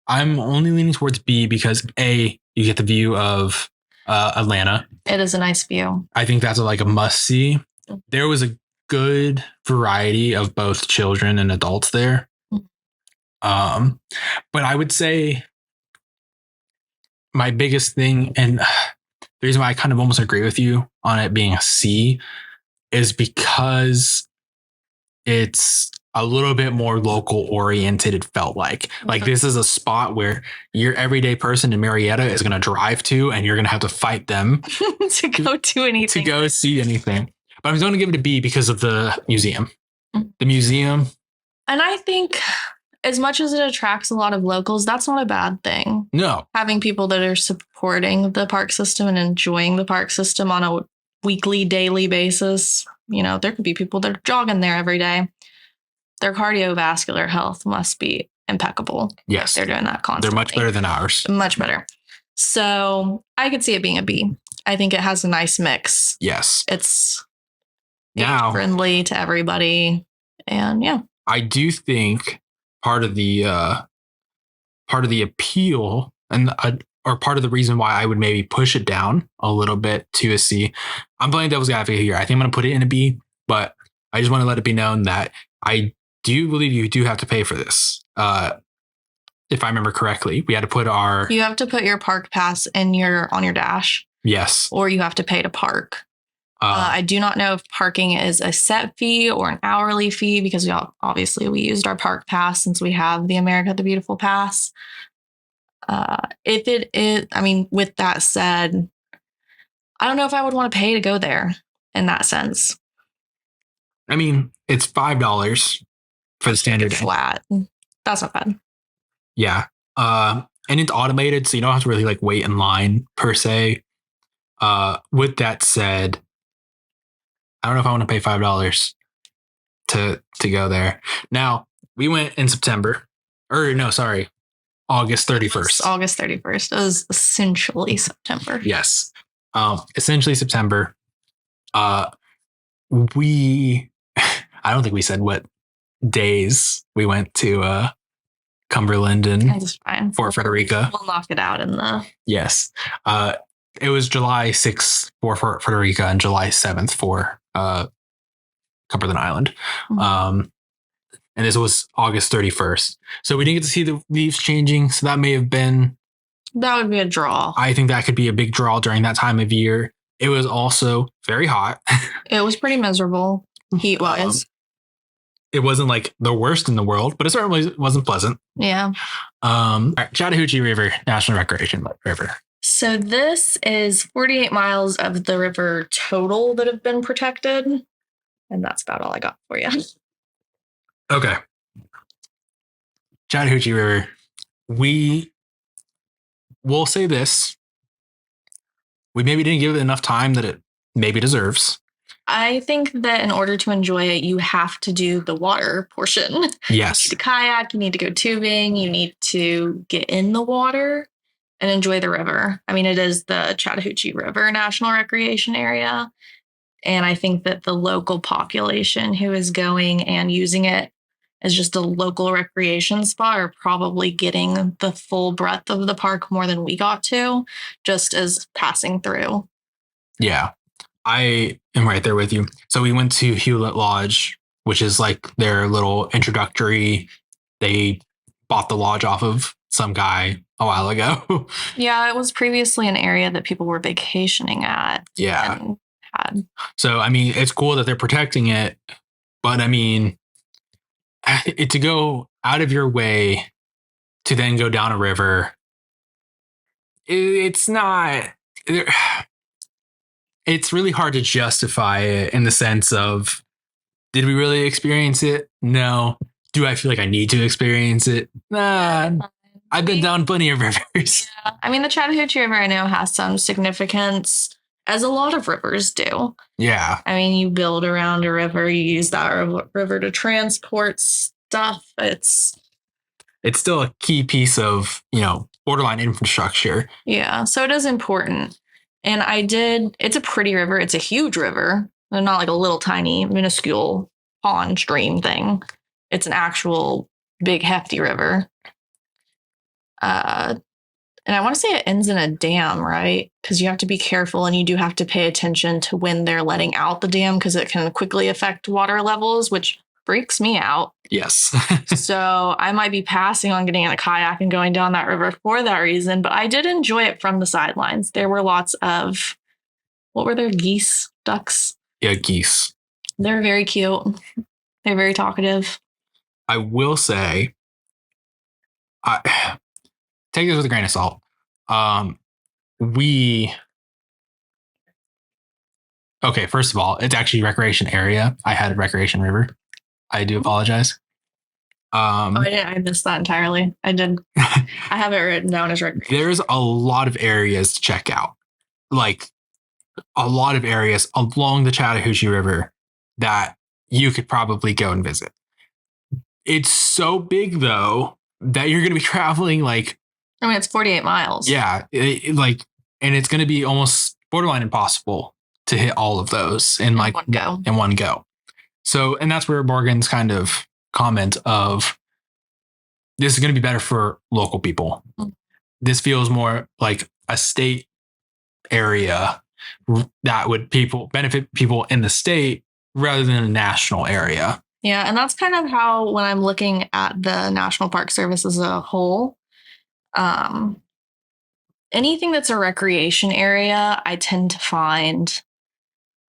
A: only leaning towards B because A, you get the view of Atlanta.
B: It is a nice view.
A: I think that's a must see. There was a good variety of both children and adults there. But I would say my biggest thing, and the reason why I kind of almost agree with you on it being a C, is because it's a little bit more local oriented. It felt like this is a spot where your everyday person in Marietta is going to drive to, and you're going to have to fight them
B: to go do anything,
A: to go see anything. But I'm going to give it a B because of the museum. The museum.
B: And I think as much as it attracts a lot of locals, that's not a bad thing.
A: No.
B: Having people that are supporting the park system and enjoying the park system on a weekly, daily basis. There could be people that are jogging there every day. Their cardiovascular health must be impeccable.
A: Yes.
B: They're doing that constantly.
A: They're much better than ours.
B: Much better. So I could see it being a B. I think it has a nice mix.
A: Yes.
B: It's
A: now
B: friendly to everybody. And yeah.
A: I do think part of the appeal and or part of the reason why I would maybe push it down a little bit to a C. I'm playing devil's advocate here. I think I'm going to put it in a B, but I just want to let it be known that I do believe you do have to pay for this. If I remember correctly, we had to put you
B: have to put your park pass on your dash.
A: Yes.
B: Or you have to pay to park. I do not know if parking is a set fee or an hourly fee because we used our park pass since we have the America the Beautiful pass. If it is, I mean, with that said, I don't know if I would want to pay to go there in that sense.
A: I mean, it's $5 for the standard
B: flat. That's not bad.
A: Yeah. And it's automated, so you don't have to really like wait in line per se. With that said, I don't know if I want to pay $5 to go there. Now, we went in September. Or no, sorry. August 31st.
B: August 31st. It was essentially September.
A: Yes. Essentially September. I don't think we said what days we went to Cumberland and Fort Frederica.
B: We'll knock it out in the...
A: Yes. It was July 6th for Fort Frederica and July 7th for Cumberland Island. Mm-hmm. And this was August 31st. So we didn't get to see the leaves changing. So that may have been...
B: That would be a draw.
A: I think that could be a big draw during that time of year. It was also very hot.
B: It was pretty miserable heat-wise.
A: It wasn't like the worst in the world, but it certainly wasn't pleasant.
B: Yeah.
A: All right, Chattahoochee River National Recreation River.
B: So this is 48 miles of the river total that have been protected. And that's about all I got for you.
A: Okay. Chattahoochee River. We will say this. We maybe didn't give it enough time that it maybe deserves.
B: I think that in order to enjoy it, you have to do the water portion.
A: Yes.
B: You need to kayak, you need to go tubing, you need to get in the water and enjoy the river. I mean, it is the Chattahoochee River National Recreation Area. And I think that the local population who is going and using it as just a local recreation spot are probably getting the full breadth of the park more than we got to, just as passing through.
A: Yeah, I am right there with you. So we went to Hewlett Lodge, which is like their little introductory. They bought the lodge off of some guy a while ago.
B: Yeah, it was previously an area that people were vacationing at.
A: Yeah. So, I mean, it's cool that they're protecting it, but I mean, to go out of your way to then go down a river, it's not, it's really hard to justify it in the sense of, did we really experience it? No. Do I feel like I need to experience it? Nah. I've been down plenty of rivers.
B: Yeah. I mean, the Chattahoochee River I know has some significance, as a lot of rivers do.
A: Yeah.
B: I mean, you build around a river, you use that river to transport stuff. It's
A: still a key piece of, borderline infrastructure.
B: Yeah. So it is important. And it's a pretty river. It's a huge river. Not like a little tiny, minuscule pond stream thing. It's an actual big, hefty river. And I want to say it ends in a dam, right? Because you have to be careful and you do have to pay attention to when they're letting out the dam because it can quickly affect water levels, which freaks me out.
A: Yes.
B: So I might be passing on getting in a kayak and going down that river for that reason, but I did enjoy it from the sidelines. There were lots of, what were there? Geese, ducks?
A: Yeah, geese.
B: They're very cute. They're very talkative.
A: I will say, take this with a grain of salt. Okay, first of all, it's actually recreation area. I had a recreation river. I do apologize.
B: I missed that entirely. I did. I have it written down as recreation.
A: There's a lot of areas to check out. Like a lot of areas along the Chattahoochee River that you could probably go and visit. It's so big though that you're going to be traveling like,
B: I mean, it's 48 miles.
A: Yeah. And it's going to be almost borderline impossible to hit all of those in like one go. So, and that's where Morgan's kind of comment of this is going to be better for local people. This feels more like a state area that would benefit people in the state rather than a national area.
B: Yeah, and that's kind of how, when I'm looking at the National Park Service as a whole, anything that's a recreation area, I tend to find,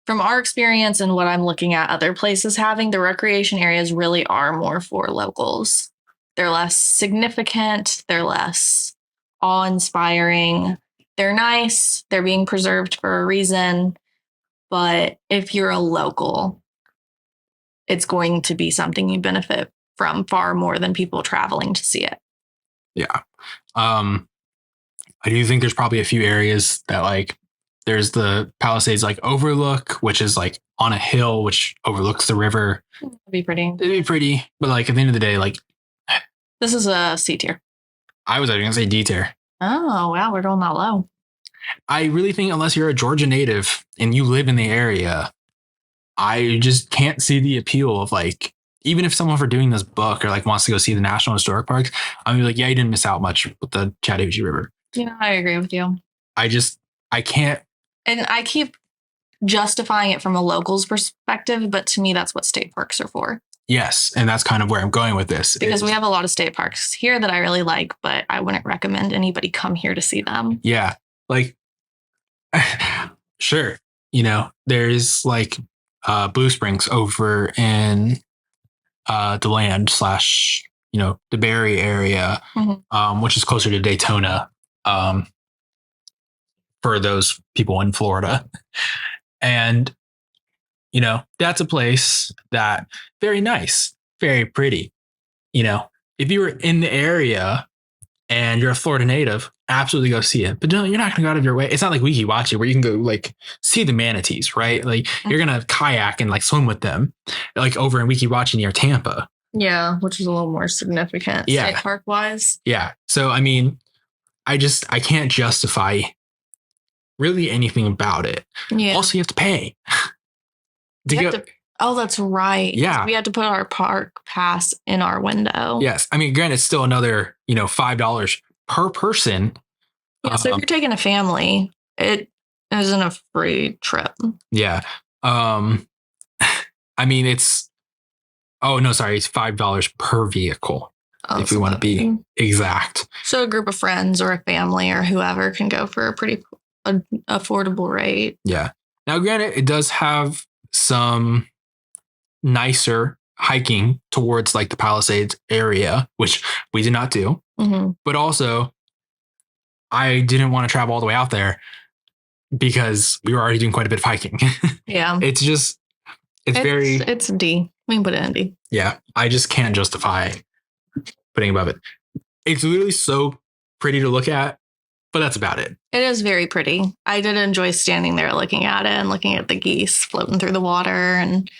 B: from our experience and what I'm looking at other places having, the recreation areas really are more for locals. They're less significant. They're less awe-inspiring. They're nice. They're being preserved for a reason. But if you're a local, it's going to be something you benefit from far more than people traveling to see it.
A: Yeah. I do think there's probably a few areas that like there's the Palisades like overlook, which is like on a hill, which overlooks the river.
B: It'd be pretty.
A: It'd be pretty. But like at the end of the day, like
B: this is a C tier.
A: I was going to say D tier.
B: Oh, wow. We're going that low.
A: I really think unless you're a Georgia native and you live in the area, I just can't see the appeal of like, even if someone for doing this book or like wants to go see the National Historic Parks, I'm gonna be like, yeah, you didn't miss out much with the Chattahoochee River.
B: Yeah, I agree with you.
A: I can't.
B: And I keep justifying it from a local's perspective, but to me, that's what state parks are for.
A: Yes. And that's kind of where I'm going with this.
B: Because we have a lot of state parks here that I really like, but I wouldn't recommend anybody come here to see them.
A: Yeah. Like, sure. You know, there's like Blue Springs over in DeLand / the Barry area, which is closer to Daytona for those people in Florida. And, that's a place that very nice, very pretty. If you were in the area and you're a Florida native, absolutely go see it. But no, you're not going to go out of your way. It's not like Weeki Wachee where you can go like see the manatees, right? Like you're going to kayak and like swim with them, like over in Weeki Wachee near Tampa.
B: Yeah, which is a little more significant state park wise.
A: Yeah. So, I mean, I can't justify really anything about it. Yeah. Also, you have to pay.
B: Oh, that's right.
A: Yeah.
B: We had to put our park pass in our window.
A: Yes. I mean, granted, it's still another, $5 per person.
B: Yeah. So if you're taking a family, it isn't a free trip.
A: Yeah. I mean, it's $5 per vehicle. If we want to be exact.
B: So a group of friends or a family or whoever can go for a pretty affordable rate.
A: Yeah. Now, granted, it does have some nicer hiking towards like the Palisades area, which we did not do. But also, I didn't want to travel all the way out there because we were already doing quite a bit of hiking.
B: Yeah.
A: It's
B: D. We can put it in D.
A: Yeah. I just can't justify putting above it. It's literally so pretty to look at, but that's about it.
B: It is very pretty. I did enjoy standing there looking at it and looking at the geese floating through the water, and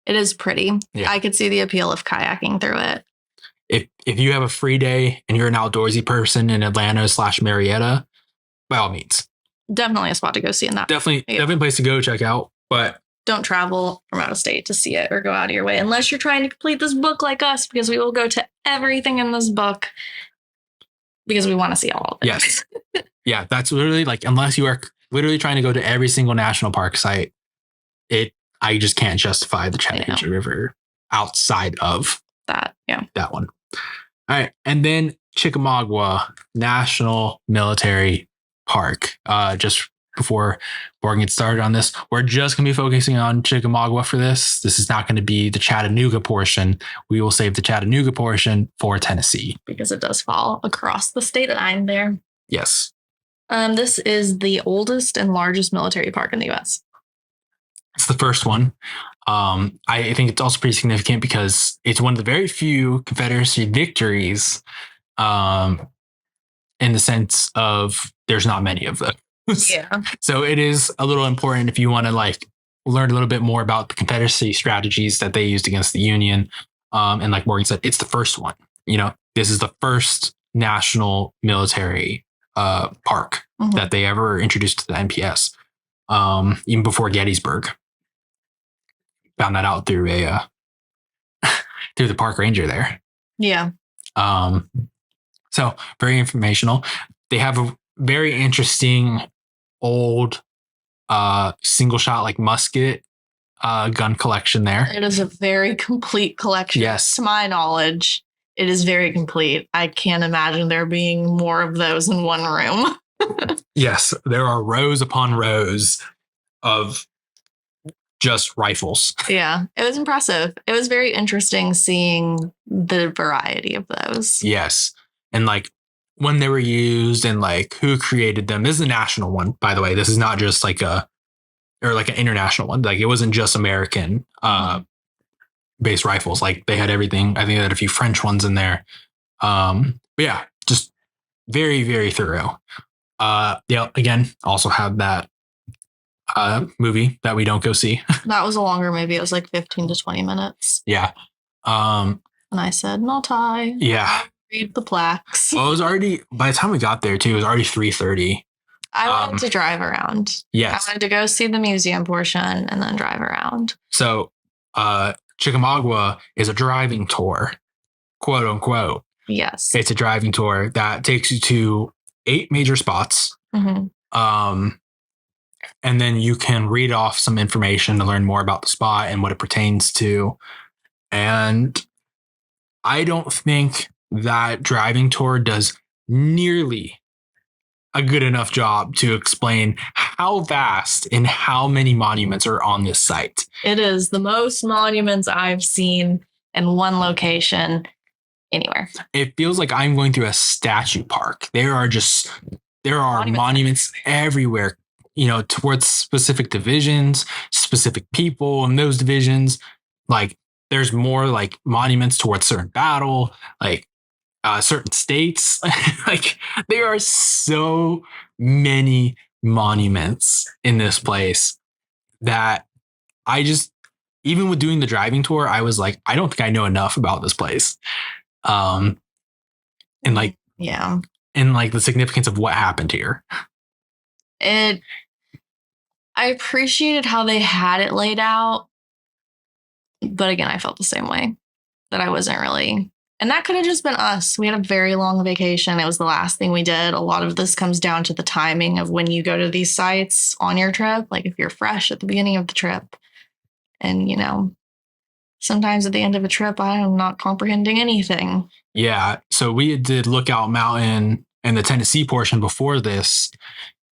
B: it is pretty. Yeah. I could see the appeal of kayaking through it.
A: If you have a free day and you're an outdoorsy person in Atlanta / Marietta, by all means.
B: Definitely a spot to go see in that.
A: Definitely a place to go check out, but
B: don't travel from out of state to see it or go out of your way unless you're trying to complete this book like us, because we will go to everything in this book because we want to see all of it.
A: Yes. Yeah, that's literally like, unless you are literally trying to go to every single national park site, I just can't justify the Chattahoochee River outside of
B: that. Yeah.
A: That one. All right. And then Chickamauga National Military Park. Just before Morgan gets started on this, we're just going to be focusing on Chickamauga for this. This is not going to be the Chattanooga portion. We will save the Chattanooga portion for Tennessee.
B: Because it does fall across the state line there.
A: Yes.
B: This is the oldest and largest military park in the U.S.
A: It's the first one. I think it's also pretty significant because it's one of the very few Confederacy victories in the sense of there's not many of them.
B: Yeah.
A: So it is a little important if you want to like learn a little bit more about the Confederacy strategies that they used against the Union. And like Morgan said, it's the first one. This is the first national military park that they ever introduced to the NPS. even before Gettysburg. Found that out through through the park ranger there.
B: Yeah.
A: So very informational. They have a very interesting old single shot like musket gun collection there.
B: It is a very complete collection.
A: Yes.
B: To my knowledge, it is very complete. I can't imagine there being more of those in one room.
A: Yes, there are rows upon rows of just rifles.
B: Yeah, it was impressive. It was very interesting seeing the variety of those.
A: Yes. And like when they were used and like who created them. This is a national one, by the way. This is not just like an international one. Like it wasn't just American based rifles. Like they had everything. I think they had a few French ones in there. But yeah, just very, very thorough. Yeah, again, also had that movie that we don't go see.
B: That was a longer movie. It was like 15 to 20 minutes.
A: Yeah.
B: And I said, not I.
A: Yeah.
B: Read the plaques.
A: Well, it was already, by the time we got there too, it was already 3:30.
B: I wanted to drive around.
A: Yes.
B: I wanted to go see the museum portion and then drive around.
A: So Chickamauga is a driving tour, quote unquote.
B: Yes.
A: It's a driving tour that takes you to 8 major spots.
B: Mm-hmm.
A: And then you can read off some information to learn more about the spot and what it pertains to. And I don't think that driving tour does nearly a good enough job to explain how vast and how many monuments are on this site.
B: It is the most monuments I've seen in one location anywhere.
A: It feels like I'm going through a statue park. There are monuments everywhere, towards specific divisions, specific people in those divisions. Like there's more like monuments towards certain battle, like certain states. Like there are so many monuments in this place that even with doing the driving tour, I was like, I don't think I know enough about this place. And like,
B: yeah.
A: And like the significance of what happened here.
B: I appreciated how they had it laid out. But again, I felt the same way, that I wasn't really. And that could have just been us. We had a very long vacation. It was the last thing we did. A lot of this comes down to the timing of when you go to these sites on your trip. Like if you're fresh at the beginning of the trip and, sometimes at the end of a trip, I'm not comprehending anything.
A: Yeah. So we did Lookout Mountain and the Tennessee portion before this.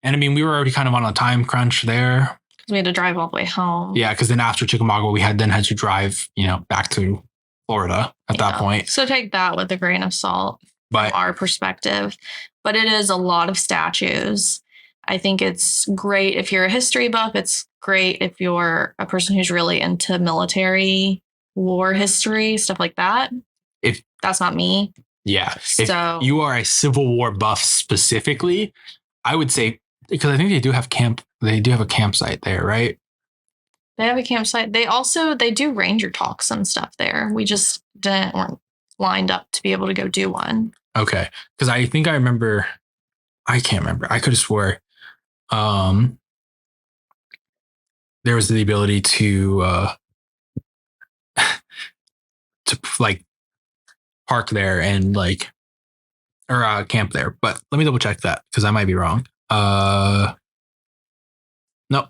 A: And I mean, we were already kind of on a time crunch there.
B: Because we had to drive all the way home.
A: Yeah. Because then after Chickamauga, we had to drive, back to Florida at that point.
B: So take that with a grain of salt from our perspective. But it is a lot of statues. I think it's great if you're a history buff. It's great if you're a person who's really into military war history, stuff like that. If that's not me.
A: Yeah.
B: So
A: if you are a Civil War buff specifically, I would say, because I think they do have a campsite there, right?
B: They have a campsite. They do ranger talks and stuff there. We just weren't lined up to be able to go do one.
A: Okay. Because I think I remember, I can't remember. I could have swore there was the ability to like park there and like, or camp there. But let me double check that because I might be wrong. Nope.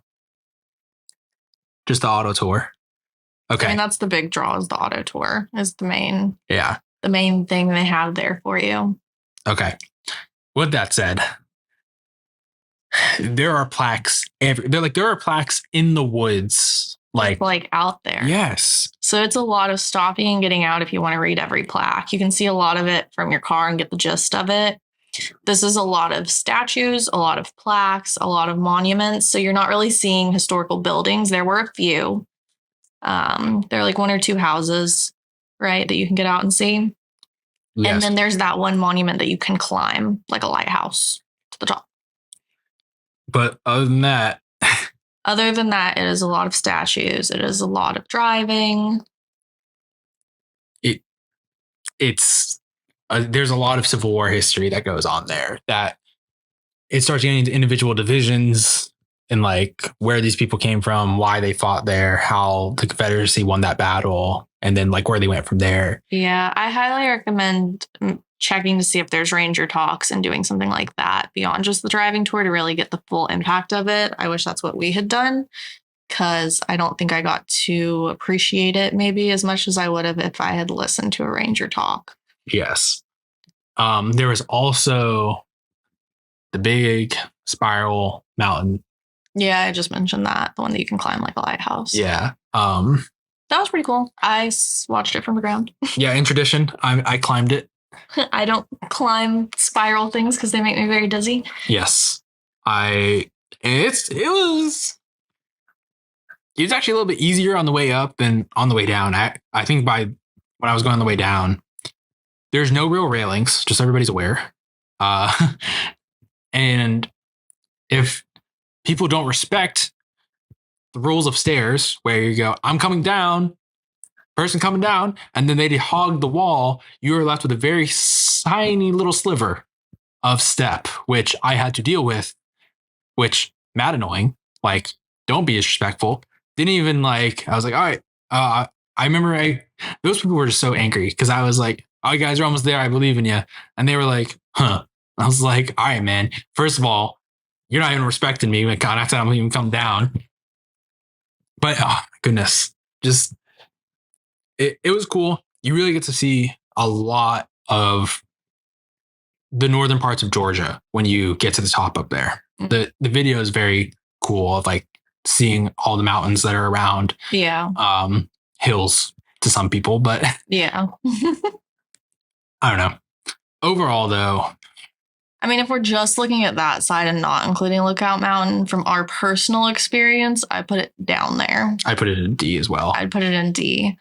A: Just the auto tour. Okay.
B: I mean, that's the big draw is the auto tour is the main.
A: Yeah.
B: The main thing they have there for you.
A: Okay. With that said, there are plaques. There are plaques in the woods. Like
B: out there.
A: Yes.
B: So it's a lot of stopping and getting out if you want to read every plaque. You can see a lot of it from your car and get the gist of it. This is a lot of statues, a lot of plaques, a lot of monuments. So you're not really seeing historical buildings. There were a few. There are like 1 or 2 houses, right, that you can get out and see. Yes. And then there's that one monument that you can climb, like a lighthouse, to the top.
A: But other than that,
B: it is a lot of statues. It is a lot of driving.
A: It's there's a lot of Civil War history that goes on there. That it starts getting into individual divisions and like where these people came from, why they fought there, how the Confederacy won that battle, and then like where they went from there.
B: Yeah, I highly recommend checking to see if there's ranger talks and doing something like that beyond just the driving tour to really get the full impact of it. I wish that's what we had done, because I don't think I got to appreciate it maybe as much as I would have if I had listened to a ranger talk.
A: Yes. There was also the big spiral mountain.
B: Yeah, I just mentioned that. The one that you can climb like a lighthouse.
A: Yeah.
B: That was pretty cool. I watched it from the ground.
A: Yeah, in tradition, I climbed it.
B: I don't climb spiral things because they make me very dizzy.
A: Yes. It was actually a little bit easier on the way up than on the way down. I think when I was going on the way down, there's no real railings, just so everybody's aware. And if people don't respect the rules of stairs, where you go, I'm coming down, person coming down, and then they hog the wall, you are left with a very tiny little sliver of step, which I had to deal with, which mad annoying. Like, don't be disrespectful. Didn't even like, I was like, all right. I remember those people were just so angry because I was like, all right, guys are almost there. I believe in you. And they were like, huh. I was like, all right, man. First of all, you're not even respecting me. God, after I'm even come down. But oh, goodness, just it was cool. You really get to see a lot of the northern parts of Georgia when you get to the top up there. The video is very cool of like seeing all the mountains that are around.
B: Yeah.
A: Hills to some people, but
B: yeah.
A: I don't know. Overall, though,
B: I mean, if we're just looking at that side and not including Lookout Mountain, from our personal experience, I put it down there.
A: I put it in D as well.
B: I'd put it in D.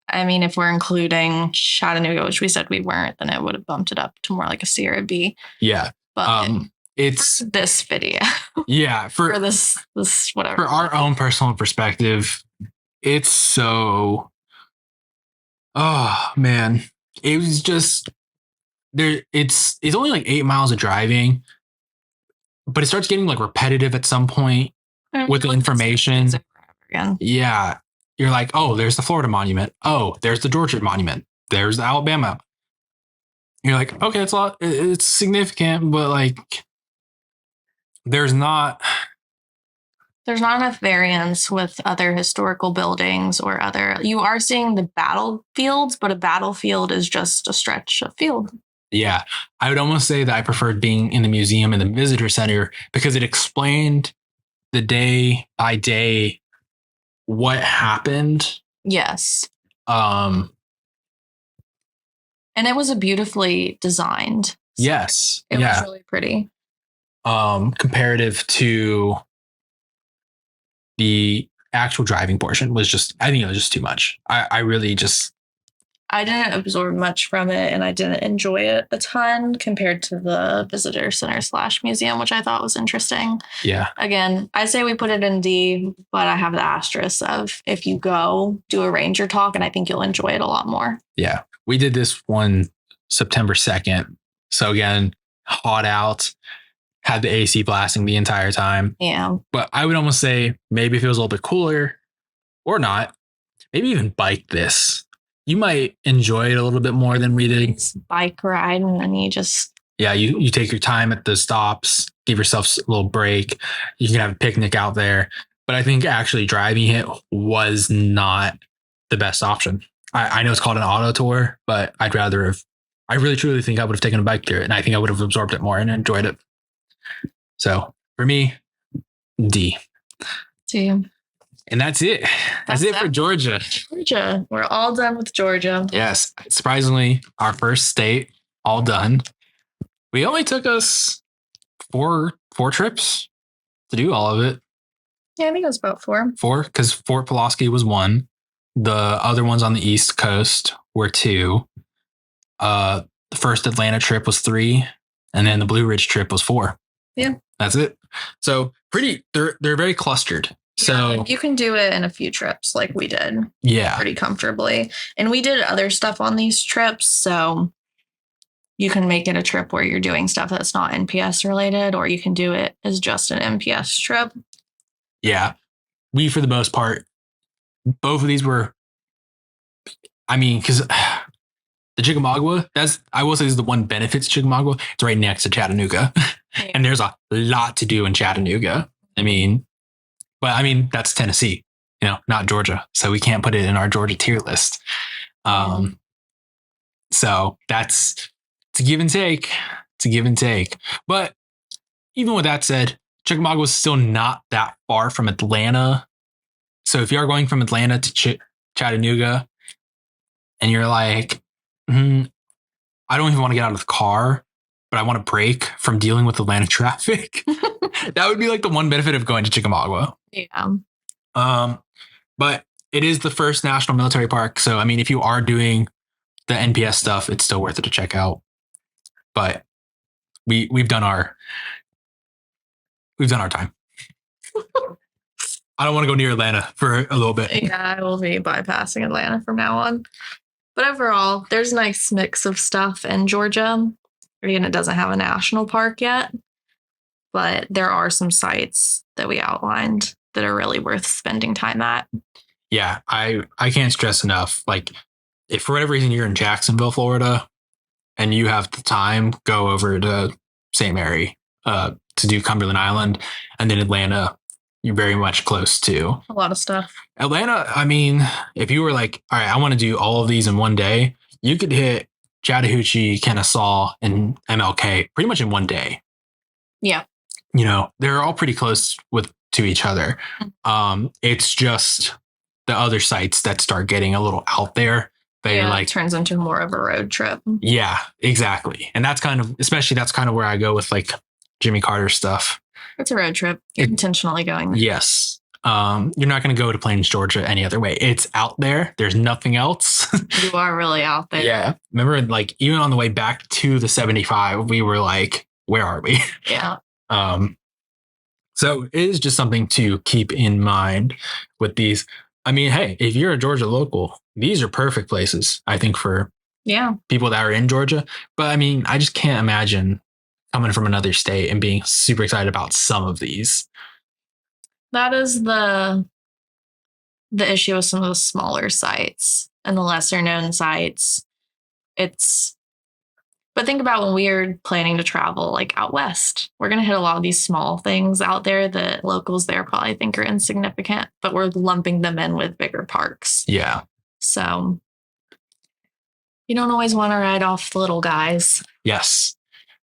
B: I mean, if we're including Chattanooga, which we said we weren't, then it would have bumped it up to more like a C or a B.
A: Yeah.
B: But
A: it's
B: this video.
A: Yeah.
B: For this whatever.
A: For our own personal perspective, it's so, oh man, it was just there. It's only like 8 miles of driving, but it starts getting like repetitive at some point with the information. Yeah. You're like, oh, there's the Florida monument. Oh, there's the Georgia monument. There's the Alabama. You're like, okay, it's a lot. It's significant, but like, there's not enough
B: variance with other historical buildings or other. You are seeing the battlefields, but a battlefield is just a stretch of field.
A: Yeah, I would almost say that I preferred being in the museum and the visitor center because it explained the day by day what happened.
B: Yes. And it was a beautifully designed.
A: Yes.
B: It was really pretty.
A: Comparative to the actual driving portion was just, I think it was just too much. I didn't absorb much from it, and I didn't enjoy it a ton compared to the visitor center / museum, which I thought was interesting. Yeah.
B: Again, I say we put it in D, but I have the asterisk of if you go do a ranger talk, and I think you'll enjoy it a lot more.
A: Yeah. We did this one September 2nd. So again, hot out, had the AC blasting the entire time.
B: Yeah.
A: But I would almost say maybe if it was a little bit cooler or not, maybe even bike this. You might enjoy it a little bit more than we did.
B: It's bike ride, and then you just...
A: Yeah, you take your time at the stops, give yourself a little break. You can have a picnic out there. But I think actually driving it was not the best option. I know it's called an auto tour, but I really truly think I would have taken a bike through it, and I think I would have absorbed it more and enjoyed it. So for me, D.
B: D.
A: And that's it. That's it for Georgia.
B: Georgia. We're all done with Georgia.
A: Yes. Surprisingly, our first state, all done. We only took us four trips to do all of it.
B: Yeah, I think it was about 4.
A: 4, because Fort Pulaski was 1. The other ones on the East Coast were 2. The first Atlanta trip was 3. And then the Blue Ridge trip was 4.
B: Yeah.
A: That's it. So they're very clustered. So
B: you can do it in a few trips like we did.
A: Yeah.
B: Pretty comfortably. And we did other stuff on these trips. So you can make it a trip where you're doing stuff that's not NPS related, or you can do it as just an NPS trip.
A: Yeah. We, for the most part, both of these were, I mean, because the Chickamauga, I will say, is the one benefit to Chickamauga. It's right next to Chattanooga.
B: Yeah.
A: And there's a lot to do in Chattanooga. That's Tennessee, not Georgia. So we can't put it in our Georgia tier list. So it's a give and take. It's a give and take. But even with that said, Chickamauga was still not that far from Atlanta. So if you are going from Atlanta to Chattanooga and you're like, I don't even want to get out of the car, but I want to break from dealing with Atlanta traffic, that would be like the one benefit of going to Chickamauga.
B: Yeah.
A: But it is the first national military park. So, I mean, if you are doing the NPS stuff, it's still worth it to check out. But we've done our time. I don't want to go near Atlanta for a little bit.
B: Yeah, I will be bypassing Atlanta from now on. But overall, there's a nice mix of stuff in Georgia. Again, it doesn't have a national park yet, but there are some sites that we outlined that are really worth spending time at.
A: Yeah, I can't stress enough. Like, if for whatever reason you're in Jacksonville, Florida, and you have the time, go over to St. Mary to do Cumberland Island, and then Atlanta. You're very much close to
B: a lot of stuff.
A: Atlanta, I mean, if you were like, all right, I want to do all of these in one day, you could hit Chattahoochee, Kennesaw, and MLK pretty much in one day.
B: Yeah.
A: They're all pretty close to each other. It's just the other sites that start getting a little out there.
B: It turns into more of a road trip.
A: Yeah, exactly. And that's kind of where I go with like Jimmy Carter stuff.
B: It's a road trip. You're intentionally going there.
A: Yes. You're not going to go to Plains, Georgia any other way. It's out there. There's nothing else.
B: You are really out there.
A: Yeah. Remember, like, even on the way back to the 75, we were like, where are we?
B: Yeah.
A: So it is just something to keep in mind with these. I mean, hey, if you're a Georgia local, these are perfect places, I think, for people that are in Georgia. But I mean, I just can't imagine coming from another state and being super excited about some of these.
B: That is the issue with some of the smaller sites and the lesser known sites. But think about when we are planning to travel like out west, we're going to hit a lot of these small things out there that locals there probably think are insignificant, but we're lumping them in with bigger parks.
A: Yeah.
B: So you don't always want to ride off the little guys.
A: Yes.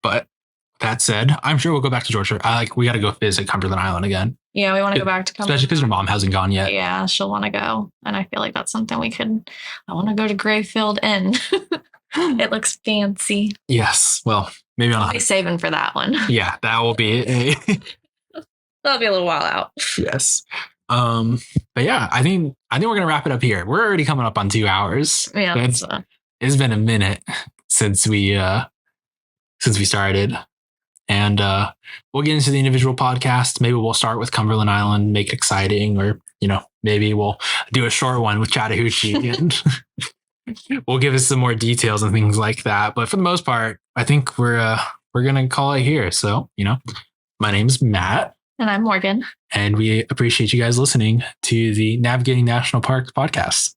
A: But that said, I'm sure we'll go back to Georgia. We got to go visit Cumberland Island again.
B: Yeah, we want to go back to Cumberland.
A: Especially because your mom hasn't gone yet.
B: Yeah, she'll want to go. And I feel like that's something I want to go to Grayfield Inn. It looks fancy.
A: Yes. Well, maybe
B: I'll be saving for that one.
A: Yeah, that will be
B: That'll be a little while out.
A: Yes. But yeah, I think we're gonna wrap it up here. We're already coming up on 2 hours.
B: Yeah.
A: It's been a minute since we started. And we'll get into the individual podcasts. Maybe we'll start with Cumberland Island, make it exciting, or maybe we'll do a short one with Chattahoochee and we'll give us some more details and things like that. But for the most part, I think we're gonna call it here. So, my name's Matt.
B: And I'm Morgan.
A: And we appreciate you guys listening to the Navigating National Parks podcast.